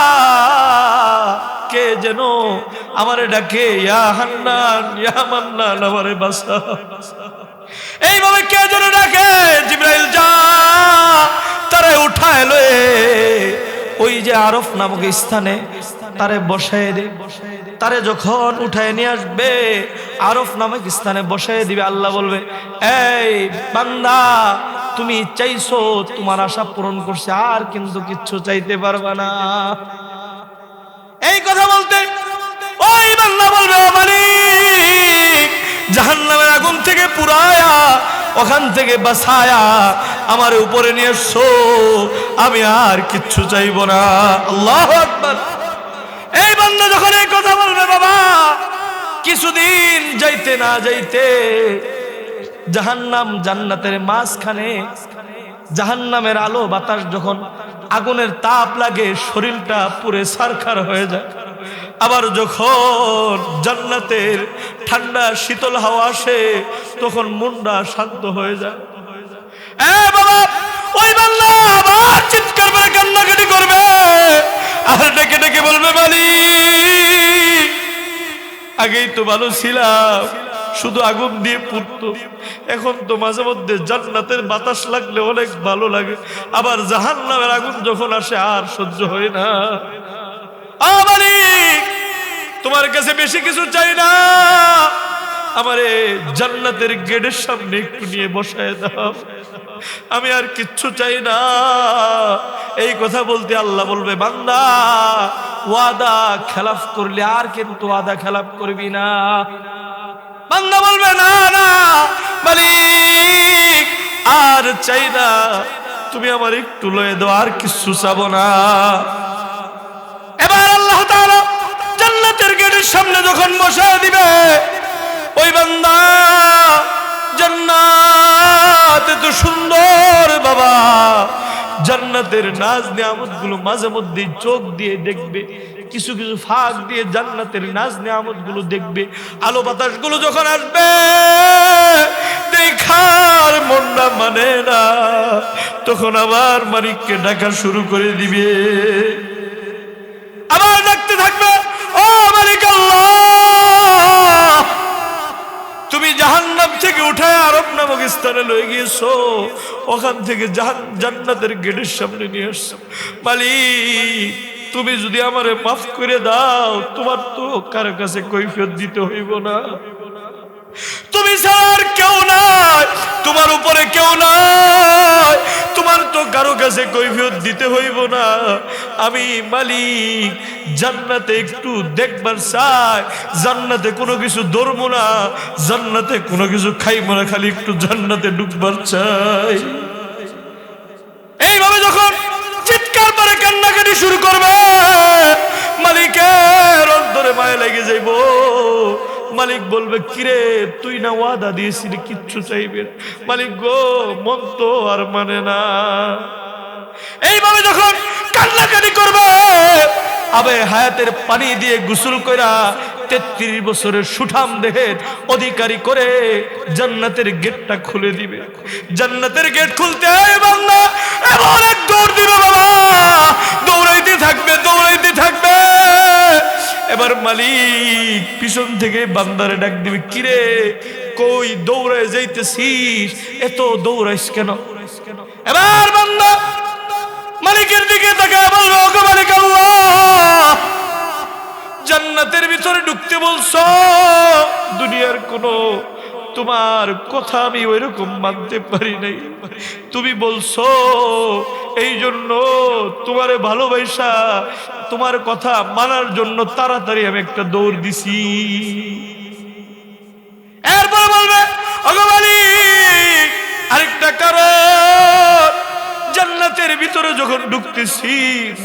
কে যেন আমারে ডাকে, ইয়া হান্নান ইয়া মান্নান, আমারে বাঁচা। এইভাবে কে যেন ডাকে, জিবরাইল যা তারে উঠায় লয়ে ওই যে আরফ নামক স্থানে তারে বসায় দে। তারে যখন উঠায় নিয়ে আসবে, আরফ নামক স্থানে বসায় দিবে, আল্লাহ বলবে এই বান্দা, তুমি চাইছো, তোমার আশা পূরণ করছে, আর কিন্তু কিচ্ছু চাইতে পারবা না। এই কথা বলতে ওই বান্দা বলবে, ও মালিক, জাহান্নামের আগুন থেকে পুরায়া, ওখান থেকে বাঁচায়া আমার উপরে নিয়ে এসো, আমি আর কিচ্ছু চাইবো না। আল্লাহু আকবার। এই বান্দা যখন এই কথা বলবে, বাবা কিছুদিন যাইতে না যাইতে জাহান্নাম জান্নাতের মাঝখানে, জাহান্নামের আলো বাতাস যখন আগুনের তাপ লাগে, শরীরটা পুরে ছারখার হয়ে যায়। আবার যখন জান্নাতের ঠান্ডা শীতল হাওয়া আসে, তখন মনটা শান্ত হয়ে যায়। বাবা, ওই বান্দা আবার চিৎকার করে কান্নাকাটি করবে, আর ডেকে ডেকে বলবে, মালিক, আগেই তো ভালো ছিলাম, শুধু আগুন দিয়ে পুড়তো, এখন তো মাঝে মধ্যে জান্নাতের বাতাস লাগলে অনেক ভালো লাগে, আবার জাহান্নামের আগুন যখন আসে আর সহ্য হয় না। মালিক, তোমার কাছে বেশি কিছু চাই না, আমারে জান্নাতের গেটের সামনে একটু নিয়ে বসায় দাও, আমি আর কিচ্ছু চাই না। এই কথা বলতে আল্লাহ বলবে, বান্দা ওয়াদা খেলাফ করলে আর কিন্তু ওয়াদা খেলাফ করবি না। বান্দা বলবে, না না মালিক, আর চাই না, তুমি আমার একটু লয়ে দাও, আর কিচ্ছু চাবো না। এবার আল্লাহ তাআলা জান্নাতের গেটের সামনে যখন বসায় দিবে, ওই বান্দা, জান্নাত এত সুন্দর বাবা, জান্নাতের নাজ নিয়ামত গুলো মাঝে মধ্যে চোখ দিয়ে দেখবে, কিছু কিছু ফাঁক দিয়ে জান্নাতের নাজ নিয়ামত গুলো দেখবে। আলো বাতাস গুলো যখন আসবে, দেখার মনটা মানে না, তখন আবার মালিককে ডাকা শুরু করে দিবে, আবার ডাকতে থাকবে, ও মালিক আল্লাহ, তুমি জাহান্নাম থেকে উঠে আরব নামক স্থানে লয়ে গিয়েছো, ওখান থেকে জান্নাতের গেটের সামনে নিয়ে আসছো। মালিক, তুমি যদি আমারে মাফ করে দাও, তোমার তো কারো কাছে কৈফিয়ত দিতে হইব না, তুমি ছাড়া আর কেউ নাই, তোমার উপরে কেউ নাই, তোমার তো কারো কাছে কৈফিয়ত দিতে হইব না। আমি মালিক জান্নাতে একটু দেখবার চাই, জান্নাতে কোনো কিছু ধরবো না, জান্নাতে কোনো কিছু খাইবো না, খালি একটু জান্নাতে ঢুকবার চাই। এইভাবে যখন চিৎকার করে কান্নাকাটি শুরু করবে, মালিকের অন্তরে মায়া লেগে যাইব। মালিক বলবে, কিরে তুই না ওয়াদা দিয়েছিলি কিচ্ছু চাইবে? মালিক গো, মন তো আর মানে না। এইভাবে যখন কান্নাকাটি করবে, আবে হায়াতের পানি দিয়ে গোসল কইরা 33 বছরের সুঠাম দেহের অধিকারী করে জান্নাতের গেটটা খুলে দিবে। জান্নাতের গেট খুলতে বান্দা এমন এক দৌড় দিবে বাবা, দৌড়াইতে থাকবে দৌড়াইতে থাকবে। এবার মালিক পিছন থেকে বান্দারে ডাক দিবে, কিরে কই দৌড়ায় যাইতেছিস, এত দৌড়াইস কেন? এবার বান্দা মালিকের দিকে তাকায় বলবে, ওগো মালিক আল্লাহ, জান্নাতের ভিতরে ঢুকতে বলছো, দুনিয়ার কোনো তোমার কথা আমি ওইরকম মানতে পারি নাই, তুমি বলছো এই জন্য তোমারে ভালোবাসা তোমার কথা মানার জন্য তাড়াতাড়ি আমি একটা দৌড় দিছি। এরপর বলবে, ওগো মালিক আরেকটা কারণ, জান্নাতের ভিতরে যখন ঢুকতেছি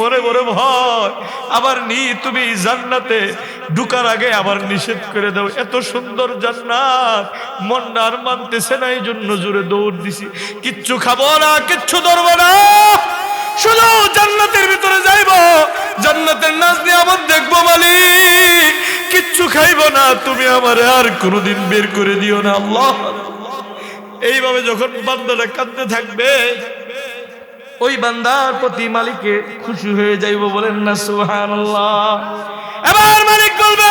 মনে মনে ভয়, আবার তুমি জান্নাতে ঢুকার আগে আবার নিষেধ করে দাও, এত সুন্দর জান্নাত মন আর মানতেছে না, এই জন্য জোরে দৌড় দিছি। কিচ্ছু খাবো না, কিচ্ছু ধরবো না, শুধু জান্নাতের ভিতরে যাইব, জান্নাতের নাজ নিয়ামত দেখবো মালিক, কিচ্ছু খাইবো না, তুমি আমারে আর কোনোদিন বের করে দিও না আল্লাহ। এইভাবে যখন বান্দাটা কাঁদতে থাকবে, ওই বান্দার প্রতি মালিকে খুশি হয়ে যাইব, বলেন না সুবহানাল্লাহ। এবার মালিক বলবে,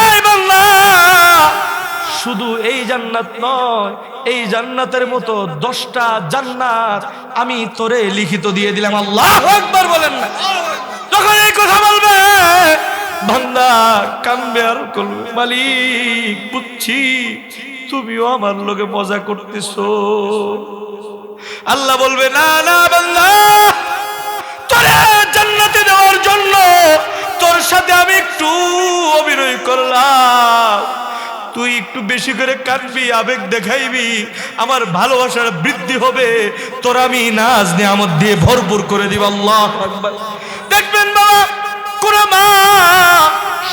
এই বান্দা শুধু এই জান্নাত নয়, এই জান্নাতের মতো 10টা জান্নাত আমি তোরে লিখিত দিয়ে দিলাম। আল্লাহু আকবার বলেন না। যখন এই কথা বলবে বান্দা কাঁদবে আর বলবে, মালিক বুঝছি তুমিও আমার লগে মজা করতেছো। আল্লাহ বলবে, না না বান্দা, তোরে জান্নাতে দেওয়ার জন্য তোর সাথে আমি একটু অভিনয় করলাম, তুই একটু বেশি করে কাঁদবি, আবেগ দেখাইবি, আমার ভালোবাসার বৃদ্ধি হবে, তোর আমি নাজ নিয়ামত দিয়ে ভরপুর করে দিব। আল্লাহু আকবার। দেখবেন বাবা, কোন মা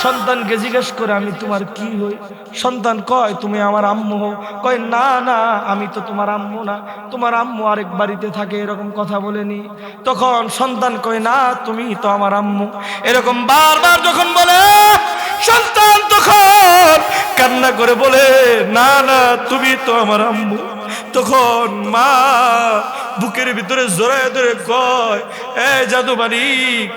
সন্তানকে জিজ্ঞেস করে, আমি তোমার কি হই? সন্তান কয়, তুমি আমার আম্মু হও। কয়, না না, আমি তো তোমার আম্মু না, তোমার আম্মু আরেক বাড়িতে থাকে, এরকম কথা বলেনি। তখন সন্তান কয়, না তুমি তো আমার আম্মু। এরকম বারবার যখন বলে, সন্তান তখন কান্না করে বলে, না না তুমি তো আমার আম্মু। তখন মা বুকের ভিতরে জড়ায় ধরে কয়, এ জাদু মালিক,